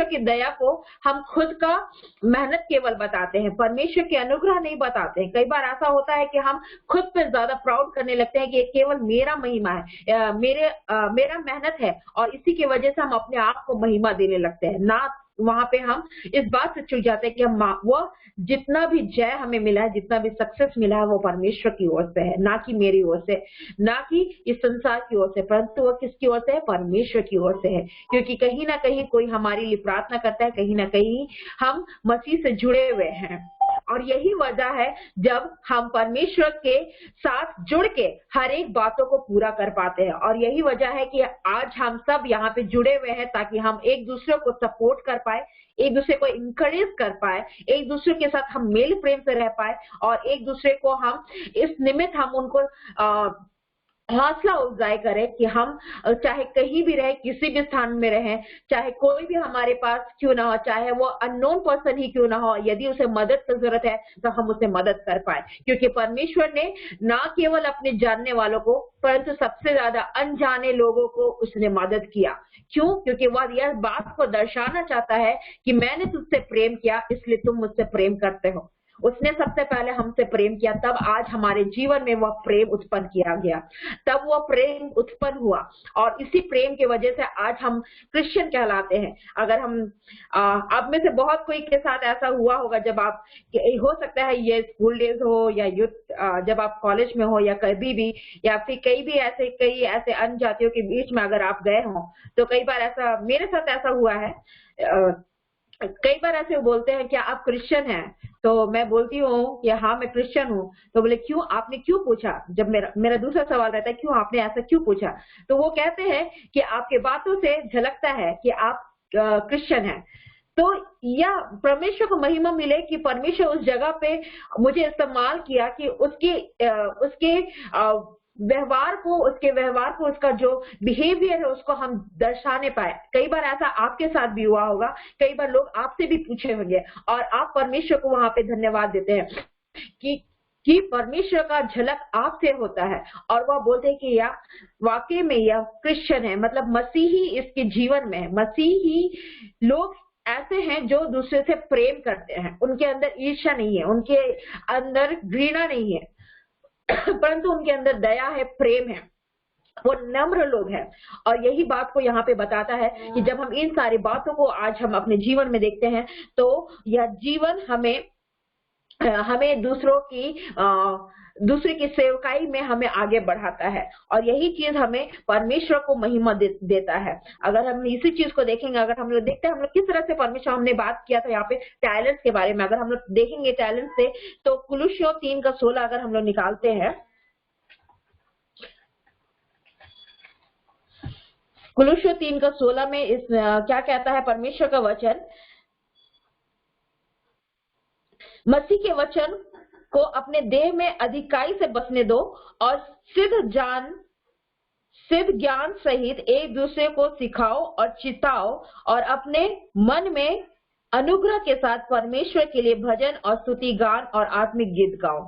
की दया को हम खुद का मेहनत केवल बताते हैं, परमेश्वर के अनुग्रह नहीं बताते हैं। कई बार ऐसा होता है कि हम खुद पे ज्यादा प्राउड करने लगते हैं कि ये केवल मेरा महिमा है, मेरा मेहनत है, और इसी की वजह से हम अपने आप को महिमा देने लगते हैं। ना वहां पे हम इस बात से चूक जाते हैं कि वो जितना भी जय हमें मिला है, जितना भी सक्सेस मिला है, वो परमेश्वर की ओर से है, ना कि मेरी ओर से, ना कि इस संसार की ओर से, परंतु वो किसकी ओर से है? परमेश्वर की ओर से है। क्योंकि कहीं ना कहीं कोई हमारे लिए प्रार्थना करता है, कहीं ना कहीं हम मसीह से जुड़े हुए हैं। और यही वजह है जब हम परमेश्वर के साथ जुड़ के हर एक बातों को पूरा कर पाते हैं। और यही वजह है कि आज हम सब यहाँ पे जुड़े हुए हैं ताकि हम एक दूसरे को सपोर्ट कर पाए, एक दूसरे को इंकरेज कर पाए, एक दूसरे के साथ हम मेल प्रेम से रह पाए, और एक दूसरे को हम इस निमित्त हम उनको हौसला अफजाई करें कि हम चाहे कहीं भी रहे, किसी भी स्थान में रहें, चाहे कोई भी हमारे पास क्यों ना हो, चाहे वो अननोन पर्सन ही क्यों ना हो, यदि उसे मदद की जरूरत है तो हम उसे मदद कर पाए। क्योंकि परमेश्वर ने ना केवल अपने जानने वालों को, परंतु सबसे ज्यादा अनजाने लोगों को उसने मदद किया। क्यों? क्योंकि वह यह बात को दर्शाना चाहता है कि मैंने तुझसे प्रेम किया, इसलिए तुम मुझसे प्रेम करते हो। उसने सबसे पहले हमसे प्रेम किया, तब आज हमारे जीवन में वह प्रेम उत्पन्न किया गया, तब वह प्रेम उत्पन्न हुआ, और इसी प्रेम की वजह से आज हम क्रिश्चियन कहलाते हैं। अगर हम आप में से बहुत कोई के साथ ऐसा हुआ होगा, जब आप, हो सकता है ये स्कूल डेज हो या यूथ, जब आप कॉलेज में हो या कभी भी, या फिर कई ऐसे अन्य जातियों के बीच में अगर आप गए हो, तो कई बार ऐसा मेरे साथ ऐसा हुआ है। कई बार ऐसे बोलते हैं क्या आप क्रिश्चियन हैं? तो मैं बोलती हूँ कि हाँ मैं क्रिश्चियन हूँ। तो बोले क्यों, आपने क्यों पूछा? जब मेरा दूसरा सवाल रहता है क्यों आपने ऐसा क्यों पूछा, तो वो कहते हैं कि आपके बातों से झलकता है कि आप क्रिश्चियन हैं। तो यह परमेश्वर को महिमा मिले कि परमेश्वर उस जगह पे मुझे इस्तेमाल किया कि उसके व्यवहार को, उसका जो बिहेवियर है उसको हम दर्शाने पाए। कई बार ऐसा आपके साथ भी हुआ होगा, कई बार लोग आपसे भी पूछे होंगे और आप परमेश्वर को वहां पे धन्यवाद देते हैं कि परमेश्वर का झलक आपसे होता है, और वह बोलते हैं कि यह वाकई में यह क्रिश्चियन है, मतलब मसीही इसके जीवन में है। मसीही लोग ऐसे हैं जो दूसरे से प्रेम करते हैं, उनके अंदर ईर्ष्या नहीं है, उनके अंदर घृणा नहीं है, परंतु उनके अंदर दया है, प्रेम है, वो नम्र लोग हैं। और यही बात को यहाँ पे बताता है कि जब हम इन सारी बातों को आज हम अपने जीवन में देखते हैं, तो यह जीवन हमें दूसरे की सेवकाई में हमें आगे बढ़ाता है, और यही चीज हमें परमेश्वर को महिमा देता है। अगर हम इसी चीज को देखेंगे, अगर हम लोग देखते हैं हम लोग किस तरह से परमेश्वर, हमने बात किया था यहाँ पे टैलेंट्स के बारे में, अगर हम लोग देखेंगे टैलेंट से, तो कुलुस्सियों 3:16 अगर हम लोग निकालते हैं, कुलुस्सियों 3:16 में इस क्या कहता है परमेश्वर का वचन, मसीह के वचन को अपने देह में अधिकाई से बसने दो, और सिद्ध ज्ञान सहित एक दूसरे को सिखाओ और चिताओ, और अपने मन में अनुग्रह के साथ परमेश्वर के लिए भजन और स्तुति गान और आत्मिक गीत गाओ।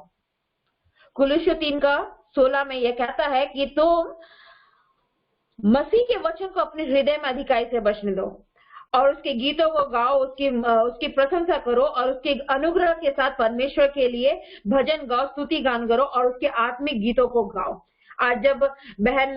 कुलुस्सियों 3:16 में यह कहता है कि तुम मसीह के वचन को अपने हृदय में अधिकाई से बसने दो, और उसके गीतों को गाओ, उसकी प्रशंसा करो, और उसके अनुग्रह के साथ परमेश्वर के लिए भजन गाओ, स्तुति गान करो, और उसके आत्मिक गीतों को गाओ। आज जब बहन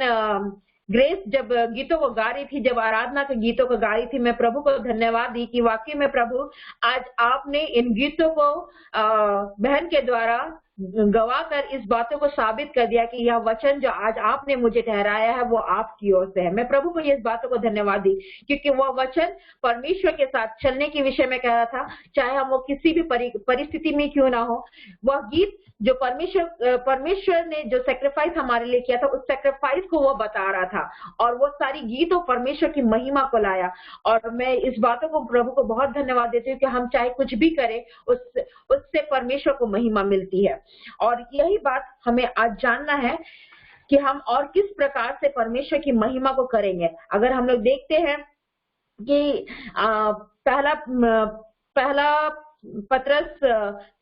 ग्रेस जब गीतों को गा रही थी, जब आराधना के गीतों को गा रही थी, मैं प्रभु को धन्यवाद दी कि वाकई में प्रभु आज आपने इन गीतों को बहन के द्वारा गवा कर इस बातों को साबित कर दिया कि यह वचन जो आज आपने मुझे ठहराया है वो आपकी ओर से है। मैं प्रभु को ये इस बातों को धन्यवाद दी, क्योंकि वह वचन परमेश्वर के साथ चलने के विषय में कह रहा था, चाहे हम वो किसी भी परिस्थिति में क्यों ना हो। वह गीत जो परमेश्वर ने जो सेक्रीफाइस हमारे लिए किया था, उस सेक्रीफाइस को वो बता रहा था, और वो सारी गीत परमेश्वर की महिमा को लाया। और मैं इस बातों को प्रभु को बहुत धन्यवाद देती हूँ कि हम चाहे कुछ भी करें, उससे परमेश्वर को महिमा मिलती है। और यही बात हमें आज जानना है कि हम और किस प्रकार से परमेश्वर की महिमा को करेंगे। अगर हम लोग देखते हैं कि पहला पत्रस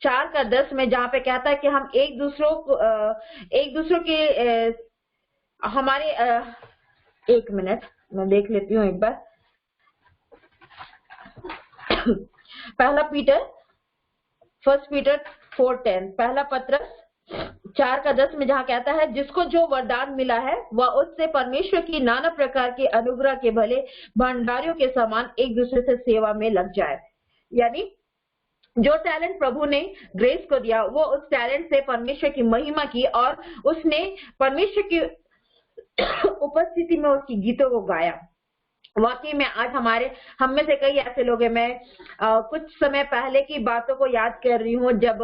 4:10 में जहाँ पे कहता है कि हम एक दूसरों के हमारे एक मिनट मैं देख लेती हूँ एक बार। फर्स्ट पीटर 4:10, पहला पत्रस 4:10 में जहाँ कहता है, जिसको जो वरदान मिला है वह उससे परमेश्वर की नाना प्रकार के अनुग्रह के भले भंडारियों के समान एक दूसरे से सेवा में लग जाए। यानी जो टैलेंट प्रभु ने ग्रेस को दिया, वो उस टैलेंट से परमेश्वर की महिमा की, और उसने परमेश्वर की उपस्थिति में उसकी गीतों को गाया। वाकई में आज हम में से कई ऐसे लोग हैं। मैं कुछ समय पहले की बातों को याद कर रही हूँ, जब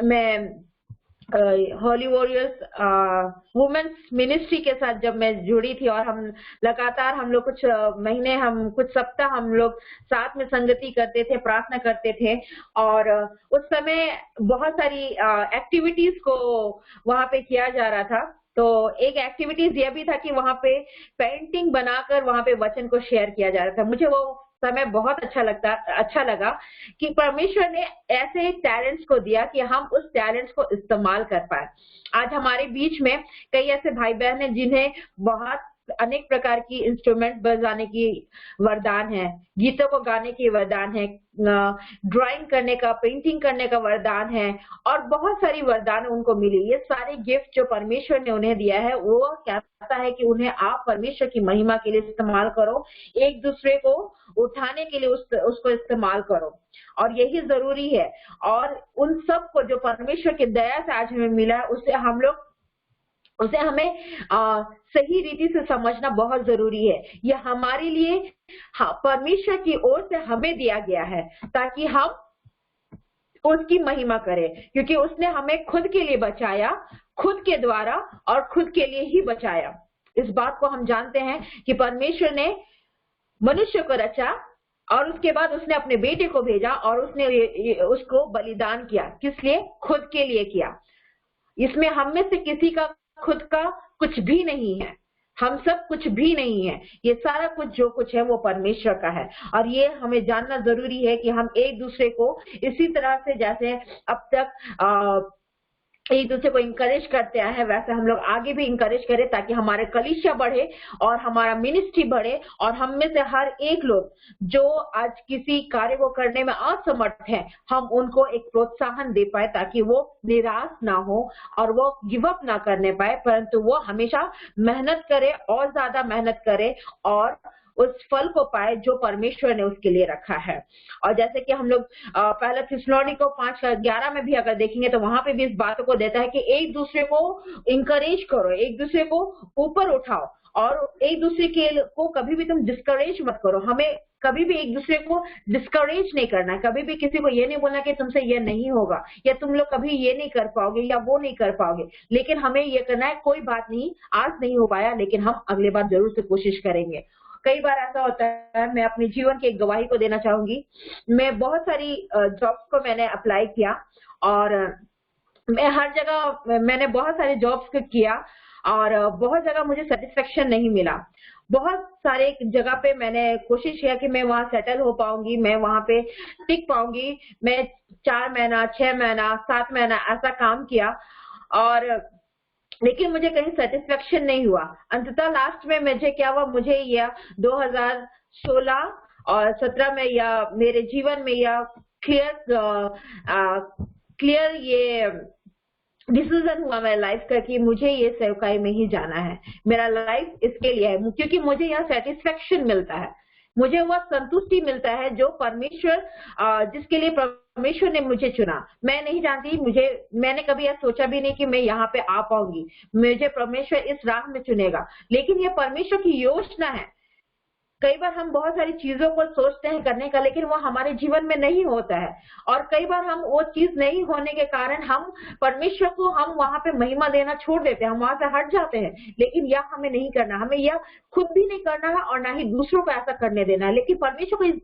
मैं होली वॉरियर्स वुमेन्स मिनिस्ट्री के साथ जब मैं जुड़ी थी, और हम लगातार हम लोग कुछ सप्ताह हम लोग साथ में संगति करते थे, प्रार्थना करते थे, और उस समय बहुत सारी एक्टिविटीज को वहां पे किया जा रहा था। तो एक एक्टिविटीज यह भी था कि वहां पे पेंटिंग बनाकर वहां पे वचन को शेयर किया जा रहा था। मुझे वो समय बहुत अच्छा लगा कि परमेश्वर ने ऐसे टैलेंट्स को दिया कि हम उस टैलेंट्स को इस्तेमाल कर पाए। आज हमारे बीच में कई ऐसे भाई बहन हैं जिन्हें बहुत अनेक प्रकार की इंस्ट्रूमेंट बजाने की वरदान है, गीतों को गाने की वरदान है, ड्राइंग करने का, पेंटिंग करने का वरदान है, और बहुत सारी वरदान उनको मिली। ये सारे गिफ्ट जो परमेश्वर ने उन्हें दिया है, वो कहता है कि उन्हें आप परमेश्वर की महिमा के लिए इस्तेमाल करो, एक दूसरे को उठाने के लिए उसको इस्तेमाल करो, और यही जरूरी है। और उन सब को जो परमेश्वर की दया से आज हमें मिला है, उसे हमें सही रीति से समझना बहुत जरूरी है। यह हमारे लिए परमेश्वर की ओर से हमें दिया गया है, ताकि हम उसकी महिमा करें, क्योंकि उसने हमें खुद के लिए बचाया, खुद के द्वारा और खुद के लिए ही बचाया। इस बात को हम जानते हैं कि परमेश्वर ने मनुष्य को रचा, और उसके बाद उसने अपने बेटे को भेजा, और उसने उसको बलिदान किया। किस लिए? खुद के लिए किया। इसमें हम में से किसी का खुद का कुछ भी नहीं है, हम सब कुछ भी नहीं है। ये सारा कुछ जो कुछ है वो परमेश्वर का है, और ये हमें जानना जरूरी है कि हम एक दूसरे को इसी तरह से, जैसे अब तक एक दूसरे को इंकरेज करते आए हैं, वैसे हम लोग आगे भी इंकरेज करें, ताकि हमारे कलीसिया बढ़े और हमारा मिनिस्ट्री बढ़े, और हम में से हर एक लोग जो आज किसी कार्य को करने में असमर्थ है, हम उनको एक प्रोत्साहन दे पाए, ताकि वो निराश ना हो और वो गिव अप ना करने पाए, परंतु वो हमेशा मेहनत करे और ज्यादा मेहनत करे, और उस फल को पाए जो परमेश्वर ने उसके लिए रखा है। और जैसे कि हम लोग पहला थिस्सलुनीके 5:11 में भी अगर देखेंगे, तो वहां पे भी इस बात को देता है कि एक दूसरे को इंकरेज करो, एक दूसरे को ऊपर उठाओ, और एक दूसरे को कभी भी तुम डिस्करेज मत करो। हमें कभी भी एक दूसरे को डिस्करेज नहीं करना है, कभी भी किसी को ये नहीं बोलना कि तुमसे ये नहीं होगा, या तुम लोग कभी ये नहीं कर पाओगे, या वो नहीं कर पाओगे। लेकिन हमें ये करना है, कोई बात नहीं, आज नहीं हो पाया, लेकिन हम अगले बार जरूर से कोशिश करेंगे। कई बार ऐसा होता है, मैं अपने जीवन की एक गवाही को देना चाहूंगी। मैं बहुत सारी जॉब्स को मैंने अप्लाई किया, और मैं हर जगह मैंने बहुत सारे जॉब्स को किया, और बहुत जगह मुझे सेटिस्फेक्शन नहीं मिला। बहुत सारे जगह पे मैंने कोशिश किया कि मैं वहां सेटल हो पाऊंगी, मैं वहां पे टिक पाऊंगी। मैं 4 महीना, 6 महीना, 7 महीना ऐसा काम किया, और लेकिन मुझे कहीं सेटिस्फेक्शन नहीं हुआ। अंततः लास्ट में मुझे क्या हुआ, मुझे यह 2016 और 17 में या मेरे जीवन में यह क्लियर ये डिसीजन हुआ मेरे लाइफ का कि मुझे ये सेवकाई में ही जाना है, मेरा लाइफ इसके लिए है, क्योंकि मुझे यहाँ सेटिस्फेक्शन मिलता है, मुझे वह संतुष्टि मिलता है जो परमेश्वर जिसके लिए परमेश्वर ने मुझे चुना। मैं नहीं जानती, मैंने कभी यह सोचा भी नहीं कि मैं यहाँ पे आ पाऊंगी, मुझे परमेश्वर इस राह में चुनेगा, लेकिन यह परमेश्वर की योजना है। कई बार हम बहुत सारी चीजों को सोचते हैं करने का, लेकिन वो हमारे जीवन में नहीं होता है, और कई बार हम वो चीज नहीं होने के कारण हम परमेश्वर को हम वहां पे महिमा देना छोड़ देते हैं, हम वहां से हट जाते हैं। लेकिन यह हमें नहीं करना, हमें यह खुद भी नहीं करना है और ना ही दूसरों को ऐसा करने देना है। लेकिन परमेश्वर हमें इस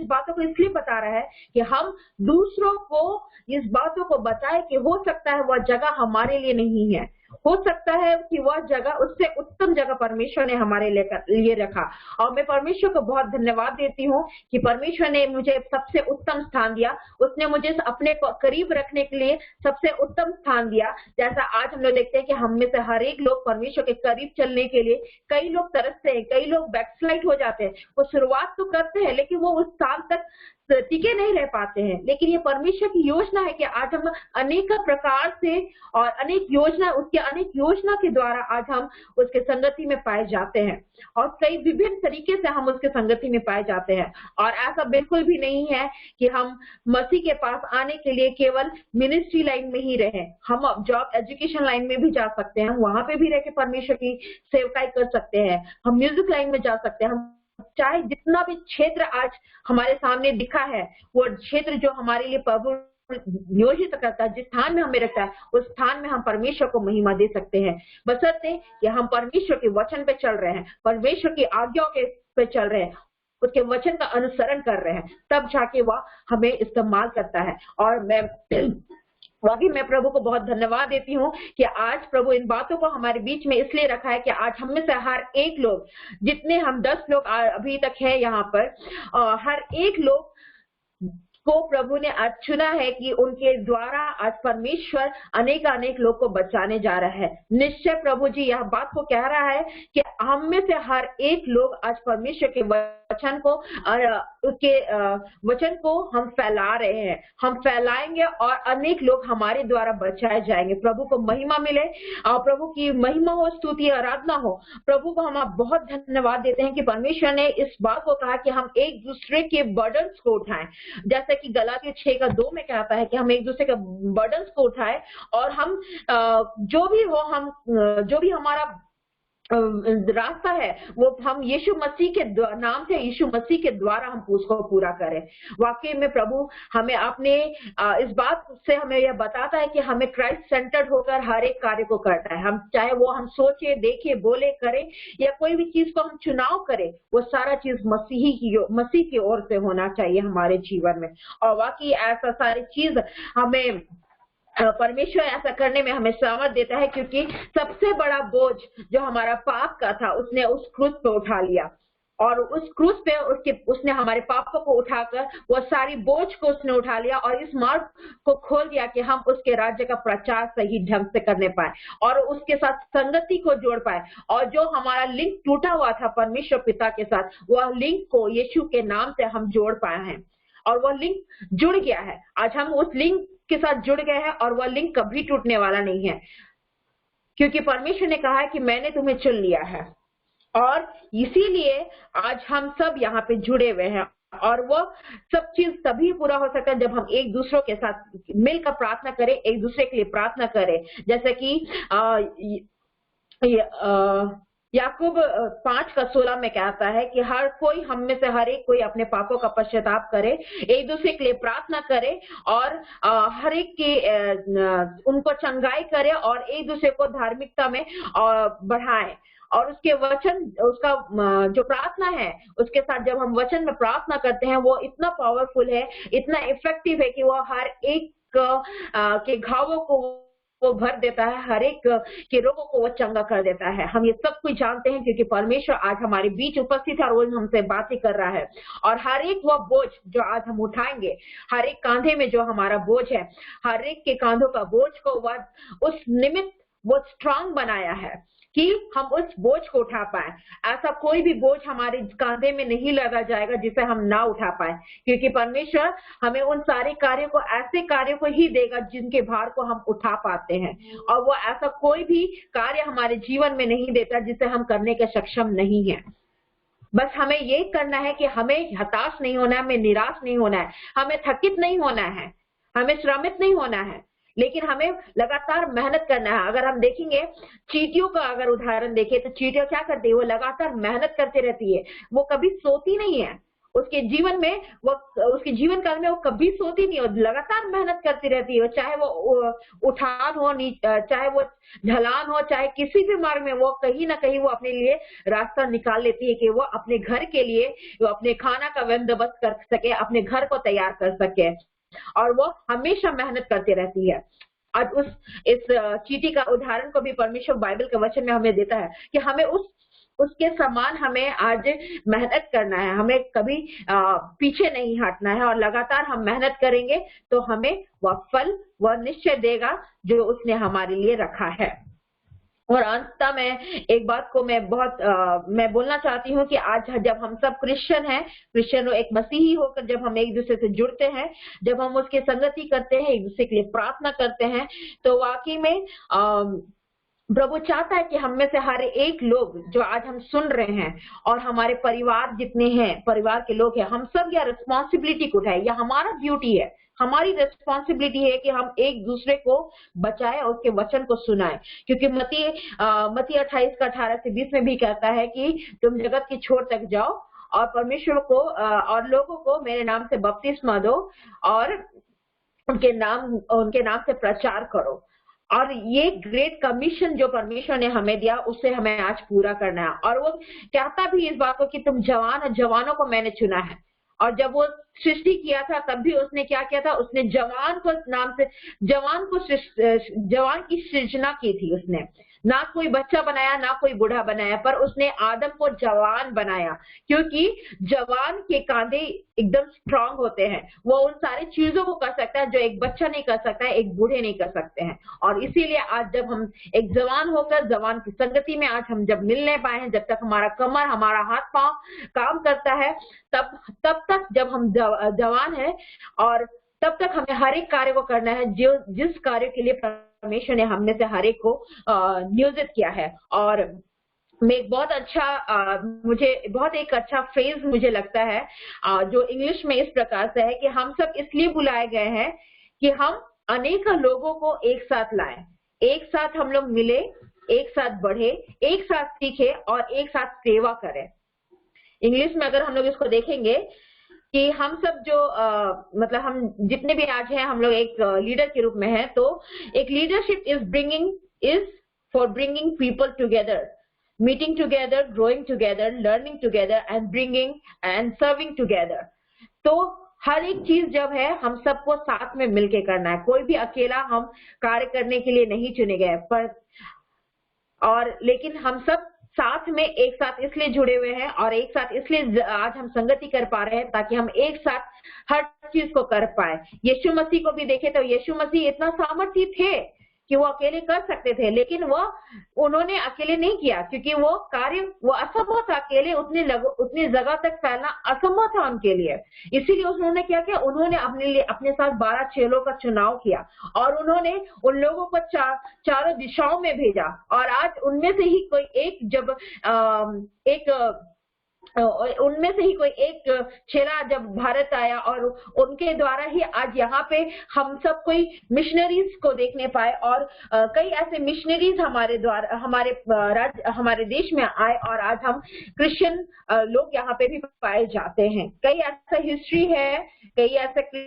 बातों को इसलिए बता रहा है कि हम दूसरों को इस बातों को बताए कि हो सकता है वह जगह हमारे लिए नहीं है, हो सकता है कि वह जगह, उससे उत्तम जगह परमेश्वर ने हमारे लिए रखा। और मैं परमेश्वर को बहुत धन्यवाद देती हूँ कि परमेश्वर ने मुझे सबसे उत्तम स्थान दिया, उसने मुझे अपने करीब रखने के लिए सबसे उत्तम स्थान दिया। जैसा आज हम लोग देखते हैं कि हम में से हर एक लोग परमेश्वर के करीब चलने के लिए, कई लोग तरसते हैं, कई लोग बैकस्लाइड हो जाते हैं, वो शुरुआत तो करते हैं लेकिन वो उस स्थान तक टिके नहीं रह पाते हैं। लेकिन ये परमेश्वर की योजना है कि आज हम अनेक प्रकार से और अनेक योजना के द्वारा आज हम उसके संगति में पाए जाते हैं, और कई विभिन्न तरीके से हम उसके संगति में पाए जाते हैं। और ऐसा बिल्कुल भी नहीं है कि हम मसीह के पास आने के लिए केवल मिनिस्ट्री लाइन में ही रहे, हम जॉब एजुकेशन लाइन में भी जा सकते हैं, वहां पे भी रह के परमेश्वर की सेवकाई कर सकते हैं, हम म्यूजिक लाइन में जा सकते हैं, हम चाहे जितना भी क्षेत्र आज हमारे सामने दिखा है, वो क्षेत्र जो हमारे लिए प्रभु नियोजित करता है, जिस स्थान में हमें रखता है, उस स्थान में हम परमेश्वर को महिमा दे सकते हैं, बशर्ते कि हम परमेश्वर के वचन पे चल रहे हैं, परमेश्वर की आज्ञाओं के पे चल रहे हैं, उसके वचन का अनुसरण कर रहे हैं, तब जाके वह हमें इस्तेमाल करता है। और मैं प्रभु को बहुत धन्यवाद देती हूँ कि आज प्रभु इन बातों को हमारे बीच में इसलिए रखा है कि आज हम में से हर एक लोग, जितने हम 10 लोग अभी तक है यहाँ पर, हर एक लोग को प्रभु ने आज चुना है कि उनके द्वारा आज परमेश्वर अनेक लोग को बचाने जा रहा है। निश्चय प्रभु जी यह बात को कह रहा है कि हम में से हर एक लोग आज परमेश्वर के वचन को और उसके वचन को हम फैला रहे हैं, हम फैलाएंगे और अनेक लोग हमारे द्वारा बचाए जाएंगे। प्रभु को महिमा मिले और प्रभु की महिमा हो, स्तुति आराधना हो। प्रभु को हम बहुत धन्यवाद देते हैं कि परमेश्वर ने इस बात को कहा कि हम एक दूसरे के बर्डन्स को उठाएं, जैसे कि गलातियों 6:2 में कहता है कि हम एक दूसरे के बर्डन्स को उठाएं और हम जो भी हमारा रास्ता है वो हम यीशु मसीह के नाम से, यीशु मसीह के द्वारा हम उसको पूरा करें। वाकई में प्रभु हमें अपने इस बात से हमें यह बताता है कि हमें क्राइस्ट सेंटर्ड होकर हर एक कार्य को करता है। हम चाहे वो हम सोचे, देखे, बोले, करें या कोई भी चीज को हम चुनाव करें, वो सारा चीज मसीह की ओर से होना चाहिए हमारे जीवन में। और वाकई ऐसा सारी चीज हमें परमेश्वर ऐसा करने में हमें सामर्थ देता है, क्योंकि सबसे बड़ा बोझ जो हमारा पाप का था उसने उस क्रूस पे उठा लिया, और उस क्रूस पे उसने हमारे पापों को उठाकर वो सारी बोझ को उसने उठा लिया और इस मार्ग को खोल दिया कि हम उसके राज्य का प्रचार सही ढंग से करने पाए और उसके साथ संगति को जोड़ पाए। और जो हमारा लिंक टूटा हुआ था परमेश्वर पिता के साथ, वह लिंक को यीशु के नाम से हम जोड़ पाए हैं और वह लिंक जुड़ गया है। आज हम उस लिंक के साथ जुड़ गए हैं और वह लिंक कभी टूटने वाला नहीं है, क्योंकि परमेश्वर ने कहा है कि मैंने तुम्हें चुन लिया है। और इसीलिए आज हम सब यहाँ पे जुड़े हुए हैं, और वो सब चीज तभी पूरा हो सकता है जब हम एक दूसरों के साथ मिलकर प्रार्थना करें, एक दूसरे के लिए प्रार्थना करें। जैसे कि याकूब 5:16 में कहता है कि हर कोई, हम में से हर एक कोई अपने पापों का पश्चाताप करे, एक दूसरे के लिए प्रार्थना करे और हर एक के उनको चंगाई करे और एक दूसरे को धार्मिकता में बढ़ाए। और उसके वचन, उसका जो प्रार्थना है उसके साथ जब हम वचन में प्रार्थना करते हैं, वो इतना पावरफुल है, इतना इफेक्टिव है कि वो हर एक के घावों को वो भर देता है, हर एक के रोगों को वो चंगा कर देता है। हम ये सब कुछ जानते हैं क्योंकि परमेश्वर आज हमारे बीच उपस्थित है और वो हमसे बातें कर रहा है। और हर एक वो बोझ जो आज हम उठाएंगे, हर एक कांधे में जो हमारा बोझ है, हर एक के कांधों का बोझ को वह उस निमित्त वो स्ट्रांग बनाया है कि हम उस बोझ को उठा पाए। ऐसा कोई भी बोझ हमारे कांधे में नहीं लगा जाएगा जिसे हम ना उठा पाए, क्योंकि परमेश्वर हमें उन सारे कार्यों को, ऐसे कार्यों को ही देगा जिनके भार को हम उठा पाते हैं। और वो ऐसा कोई भी कार्य हमारे जीवन में नहीं देता जिसे हम करने के सक्षम नहीं है। बस हमें ये करना है कि हमें हताश नहीं होना है, हमें निराश नहीं होना है, हमें थकित नहीं होना है, हमें श्रमित नहीं होना है, लेकिन हमें लगातार मेहनत करना है। अगर हम देखेंगे चींटियों का अगर उदाहरण देखें तो चींटियां क्या करती है, वो लगातार मेहनत करती रहती है, वो कभी सोती नहीं है। उसके जीवन में उसके जीवन काल में वो कभी सोती नहीं, वो लगातार मेहनत करती रहती है। चाहे वो उठान हो, चाहे वो ढलान हो, चाहे किसी भी मार्ग में, वो कहीं ना कहीं वो अपने लिए रास्ता निकाल लेती है कि वो अपने घर के लिए, वो अपने खाना का बंदोबस्त कर सके, अपने घर को तैयार कर सके, और वो हमेशा मेहनत करती रहती है। आज इस चींटी का उदाहरण को भी परमेश्वर बाइबल के वचन में हमें देता है कि हमें उसके समान हमें आज मेहनत करना है, हमें कभी पीछे नहीं हटना है, और लगातार हम मेहनत करेंगे तो हमें वह फल वह निश्चय देगा जो उसने हमारे लिए रखा है। और अंततः में एक बात को मैं बोलना चाहती हूँ कि आज जब हम सब क्रिश्चियन एक मसीही होकर जब हम एक दूसरे से जुड़ते हैं, जब हम उसकी संगति करते हैं, एक दूसरे के लिए प्रार्थना करते हैं, तो वाकई में प्रभु चाहता है कि हम में से हर एक लोग जो आज हम सुन रहे हैं, और हमारे परिवार जितने हैं, परिवार के लोग हैं, हम सब यह रिस्पॉन्सिबिलिटी को उठाए, यह हमारा ड्यूटी है, हमारी रिस्पॉन्सिबिलिटी है कि हम एक दूसरे को बचाए और उसके वचन को सुनाए। क्योंकि मत्ती 28:18-20 में भी कहता है कि तुम जगत की छोर तक जाओ और परमेश्वर को और लोगों को मेरे नाम से बपतिस्मा दो और उनके नाम से प्रचार करो। और ये ग्रेट कमीशन जो परमेश्वर ने हमें दिया, उसे हमें आज पूरा करना है। और वो कहता भी इस बात को कि तुम जवानों को मैंने चुना है। और जब वो सृष्टि किया था तब भी उसने क्या किया था, उसने जवान की सृजना की थी। उसने ना कोई बच्चा बनाया, ना कोई बूढ़ा बनाया, पर उसने आदम को जवान बनाया, क्योंकि जवान के कांधे एकदम स्ट्रांग होते हैं। वो उन सारी चीजों को कर सकता है जो एक बच्चा नहीं कर सकता है, एक बूढ़े नहीं कर सकते हैं। और इसीलिए आज जब हम एक जवान होकर जवान की संगति में आज हम जब मिलने पाए हैं, जब तक हमारा कमर, हमारा हाथ पांव काम करता है, तब तक जब हम जवान है, और तब तक हमें हर एक कार्य को करना है जिस कार्य के लिए परमेश्वर ने हमने से हर एक को नियोजित किया है। और मैं मुझे बहुत एक अच्छा फ्रेज मुझे लगता है जो इंग्लिश में इस प्रकार से है कि हम सब इसलिए बुलाए गए हैं कि हम अनेक लोगों को एक साथ लाएं, एक साथ हम लोग मिले, एक साथ बढ़े, एक साथ सीखे और एक साथ सेवा करें। इंग्लिश में अगर हम लोग इसको देखेंगे कि हम सब जो मतलब हम जितने भी आज हैं, हम लोग एक लीडर के रूप में हैं, तो एक leadership is for bringing people together, meeting together, growing together, learning together and bringing and serving together. तो हर एक चीज जब है हम सबको साथ में मिलके करना है। कोई भी अकेला हम कार्य करने के लिए नहीं चुने गए, लेकिन हम सब साथ में एक साथ इसलिए जुड़े हुए हैं और एक साथ इसलिए आज हम संगति कर पा रहे हैं ताकि हम एक साथ हर चीज को कर पाए। यीशु मसीह को भी देखे तो यीशु मसीह इतना सामर्थ्य थे कि वो अकेले कर सकते थे, लेकिन उन्होंने अकेले नहीं किया, क्योंकि वो असंभव था। अकेले उतनी जगह तक फैलना असंभव था उनके लिए। इसीलिए उन्होंने क्या किया, उन्होंने अपने लिए अपने साथ 12 चेलों का चुनाव किया और उन्होंने उन लोगों को चारों दिशाओं में भेजा। और आज उनमें से ही कोई एक चेला जब भारत आया और उनके द्वारा ही आज यहाँ पे हम सब कोई मिशनरीज को देखने पाए, और कई ऐसे मिशनरीज हमारे देश में आए, और आज हम क्रिश्चियन लोग यहाँ पे भी पाए जाते हैं। कई ऐसा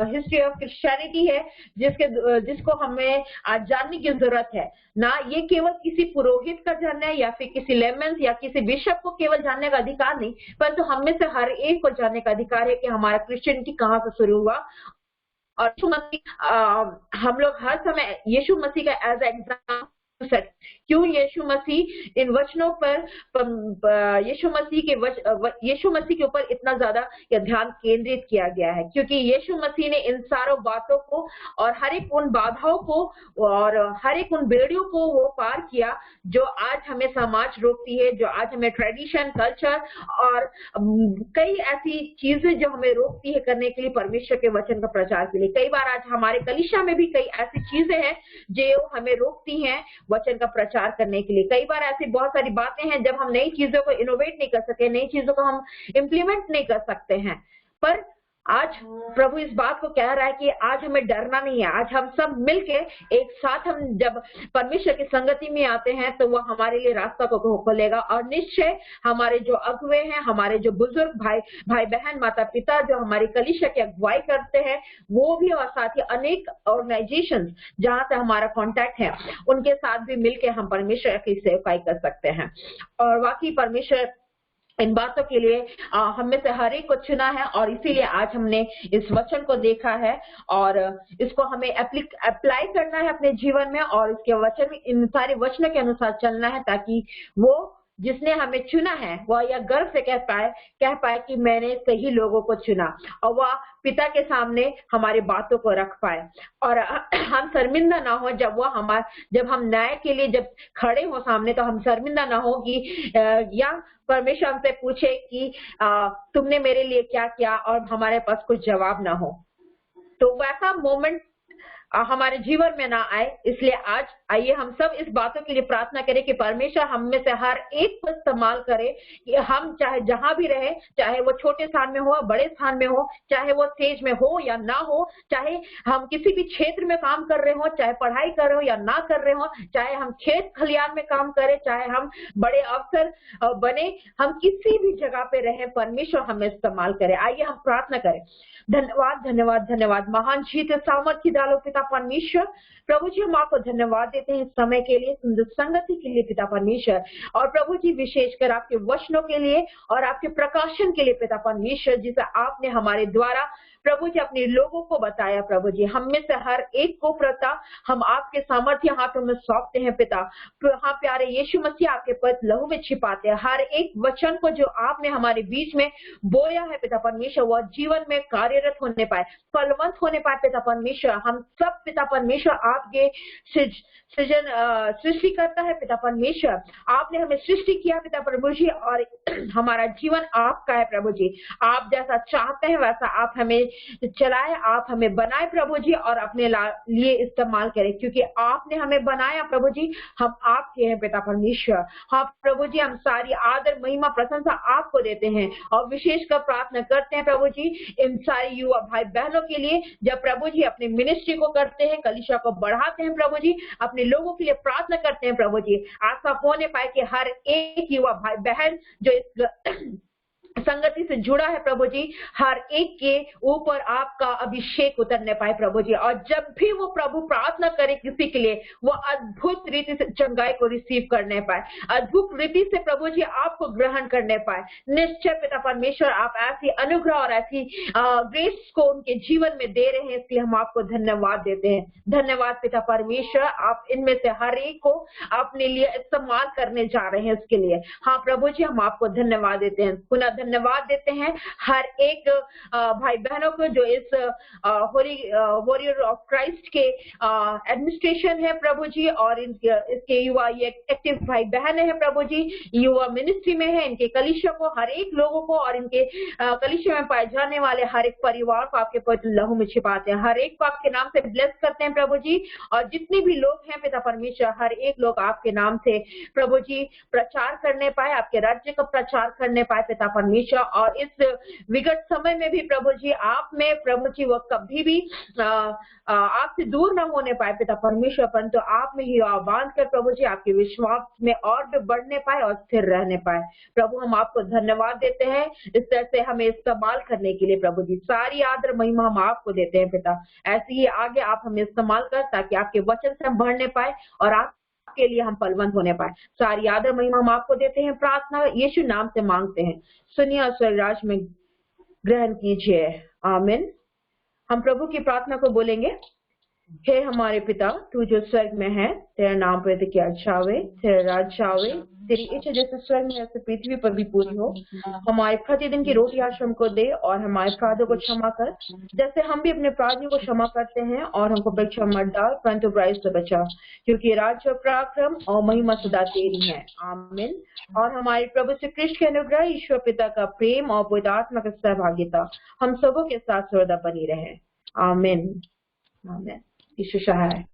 हिस्ट्री ऑफ क्रिश्चियनिटी है जिसको हमें आज जानने की जरूरत है। ना ये केवल किसी पुरोहित का जानना है या फिर किसी लेमन या किसी बिशप को केवल जानने का अधिकार नहीं, परंतु हम में से हर एक को जानने का अधिकार है कि हमारा क्रिश्चियनिटी कहाँ से शुरू हुआ। और हम लोग हर समय यीशु मसीह का एज एग्जाम्पल सेट क्यों यीशु मसीह इन वचनों पर यीशु मसीह के ऊपर इतना ज्यादा ध्यान केंद्रित किया गया है? क्योंकि यीशु मसीह ने इन सारों बातों को और हर एक उन बाधाओं को और हर एक उन बेड़ियों को वो पार किया जो आज हमें समाज रोकती है, जो आज हमें ट्रेडिशन, कल्चर और कई ऐसी चीजें जो हमें रोकती है करने के लिए परमेश्वर के वचन का प्रचार के लिए। कई बार आज हमारे कलीसिया में भी कई ऐसी चीजें हैं जो हमें रोकती हैं वचन का प्रचार करने के लिए। कई बार ऐसी बहुत सारी बातें हैं जब हम नई चीजों को इनोवेट नहीं कर सकते, नई चीजों को हम इम्प्लीमेंट नहीं कर सकते हैं। पर आज प्रभु इस बात को कह रहा है कि आज हमें डरना नहीं है। आज हम सब मिलके एक साथ हम जब परमेश्वर की संगति में आते हैं तो वह हमारे लिए रास्ता को खोलेगा, और निश्चय हमारे जो अगुवे हैं, हमारे जो बुजुर्ग भाई बहन, माता पिता जो हमारी कलीसिया की अगुवाई करते हैं, वो भी, और साथ ही अनेक ऑर्गेनाइजेशंस जहां से हमारा कांटेक्ट है, उनके साथ भी मिलके हम परमेश्वर की सेवकाई कर सकते हैं। और वाकई परमेश्वर इन बातों के लिए हम में से हर एक को चुना है, और इसीलिए आज हमने इस वचन को देखा है और इसको हमें अप्लाई करना है अपने जीवन में, और इसके वचन में, इन सारे वचनों के अनुसार चलना है, ताकि वो जिसने हमें चुना है वह यह गर्व से कह पाए कि मैंने सही लोगों को चुना, और वह पिता के सामने हमारी बातों को रख पाए, और हम शर्मिंदा ना हो जब हम न्याय के लिए जब खड़े हो सामने, तो हम शर्मिंदा ना हो कि या परमेश्वर हमसे पूछे कि तुमने मेरे लिए क्या किया, और हमारे पास कुछ जवाब ना हो। तो वैसा मोमेंट हमारे जीवन में ना आए, इसलिए आज आइए हम सब इस बातों के लिए प्रार्थना करें कि परमेश्वर हम में से हर एक को इस्तेमाल करे, कि हम चाहे जहां भी रहे, चाहे वो छोटे स्थान में हो, बड़े स्थान में हो, चाहे वो स्टेज में हो या ना हो, चाहे हम किसी भी क्षेत्र में काम कर रहे हो, चाहे पढ़ाई कर रहे हो या ना कर रहे हो, चाहे हम खेत खलियान में काम करें, चाहे हम बड़े अफसर बने, हम किसी भी जगह पे रहे, परमेश्वर हमें इस्तेमाल करे। आइए हम प्रार्थना करें। धन्यवाद धन्यवाद धन्यवाद महान जीत सामर्थ्य डालो पिता परमेश्वर। प्रभु जी हम आपको धन्यवाद देते हैं इस समय के लिए, सुंदर संगति के लिए पिता परमेश्वर, और प्रभु जी विशेषकर आपके वचनों के लिए और आपके प्रकाशन के लिए पिता परमेश्वर, जिसे आपने हमारे द्वारा प्रभु जी अपने लोगों को बताया। प्रभु जी हम में से हर एक को प्रता हम आपके सामर्थ्य हाथों में सौंपते हैं पिता। हाँ प्यारे यीशु मसीह, आपके पद लहू में छिपाते हैं। हर एक वचन को जो आपने हमारे बीच में बोया है पिता परमेश्वर, वह जीवन में कार्यरत होने पाए, फलवंत होने पाए पिता परमेश्वर। हम सब पिता परमेश्वर आपके सृष्टि करता है पिता परमेश्वर। आपने हमें सृष्टि किया पिता प्रभु जी, और हमारा जीवन आपका है प्रभु जी। आप जैसा चाहते हैं वैसा आप हमें चलाए, आप हमें बनाए प्रभु जी, और अपने लिए इस्तेमाल करें, क्योंकि आपने हमें बनाया प्रभु जी, हम आपके हैं पिता परमेश्वर। हाँ प्रभु जी, हम सारी आदर महिमा प्रशंसा आपको देते हैं, और विशेषकर प्रार्थना करते हैं प्रभु जी इन सारे युवा भाई बहनों के लिए, जब प्रभु जी अपने मिनिस्ट्री को करते हैं, कलीसिया को बढ़ाते हैं प्रभु जी, अपने लोगों के लिए प्रार्थना करते हैं प्रभु जी। ऐसा होने पाए कि हर एक युवा भाई बहन जो इस संगति से जुड़ा है प्रभु जी, हर एक के ऊपर आपका अभिषेक उतरने पाए प्रभु जी, और जब भी वो प्रभु प्रार्थना करे किसी के लिए, वो अद्भुत रीति से चंगाई को रिसीव करने पाए, अद्भुत रीति से प्रभु जी आपको ग्रहण करने पाए। निश्चय पिता परमेश्वर आप ऐसी अनुग्रह और ऐसी ग्रेस को उनके जीवन में दे रहे हैं, इसलिए हम आपको धन्यवाद देते हैं। धन्यवाद पिता परमेश्वर, आप इनमें से हर एक को अपने लिए इस्तेमाल करने जा रहे हैं उसके लिए। हाँ प्रभु जी हम आपको धन्यवाद देते हैं, पुनः धन्यवाद देते हैं हर एक भाई बहनों को जो इस वॉरियर ऑफ क्राइस्ट के एडमिनिस्ट्रेशन है प्रभु जी, और इसके युवा ये एक्टिव भाई बहन है प्रभु जी, युवा मिनिस्ट्री में है, इनके कलीसिया को, हर एक लोगों को, और इनके कलीसिया में पाए जाने वाले हर एक परिवार को आपके पवित्र लहू में छिपाते हैं। हर एक को आपके नाम से ब्लेस करते हैं प्रभु जी, और जितने भी लोग हैं पिता परमेश्वर, हर एक लोग आपके नाम से प्रभु जी प्रचार करने पाए, आपके राज्य का प्रचार करने पाए पिता परमेश्वर। और इस विकट समय में भी प्रभु जी आप में प्रभु जी वो कभी भी आपसे दूर न होने पाए पिता परमेश्वर, परंतु आप में ही बांध कर प्रभु जी आपके विश्वास में और भी बढ़ने पाए और स्थिर रहने पाए। प्रभु हम आपको धन्यवाद देते हैं इस तरह से हमें इस्तेमाल करने के लिए प्रभु जी। सारी आदर महिमा हम आपको देते हैं पिता, ऐसे ही आगे आप हमें इस्तेमाल कर, ताकि आपके वचन से हम बढ़ने पाए और आप के लिए हम फलवंत होने पाए। सारी आदर महिमा हम आपको देते हैं, प्रार्थना यीशु नाम से मांगते हैं, सुनिए और स्वर्गराज में ग्रहण कीजिए, आमीन। हम प्रभु की प्रार्थना को बोलेंगे। हे हमारे पिता, तू जो स्वर्ग में है, तेरा नाम पवित्र किया आवे, तेरा राज्य आवे, तेरी इच्छा जैसे स्वर्ग में ऐसे पृथ्वी पर भी पूरी हो। हमारे प्रतिदिन की रोटी आज हमको दे, और हमारे अपराधों को क्षमा कर, जैसे हम भी अपने अपराधियों को क्षमा करते हैं, और हमको परीक्षा मत डाल, परंतु बुराई से बचा, क्योंकि राज्य, पराक्रम और महिमा सदा तेरी है। आमीन। और हमारे प्रभु श्री कृष्ण के अनुग्रह, ईश्वर पिता का प्रेम और पवित्र आत्मा की सहभागिता हम सबों के साथ सर्वदा बनी रहे। आमीन। आमीन। ईश्वर सहाय।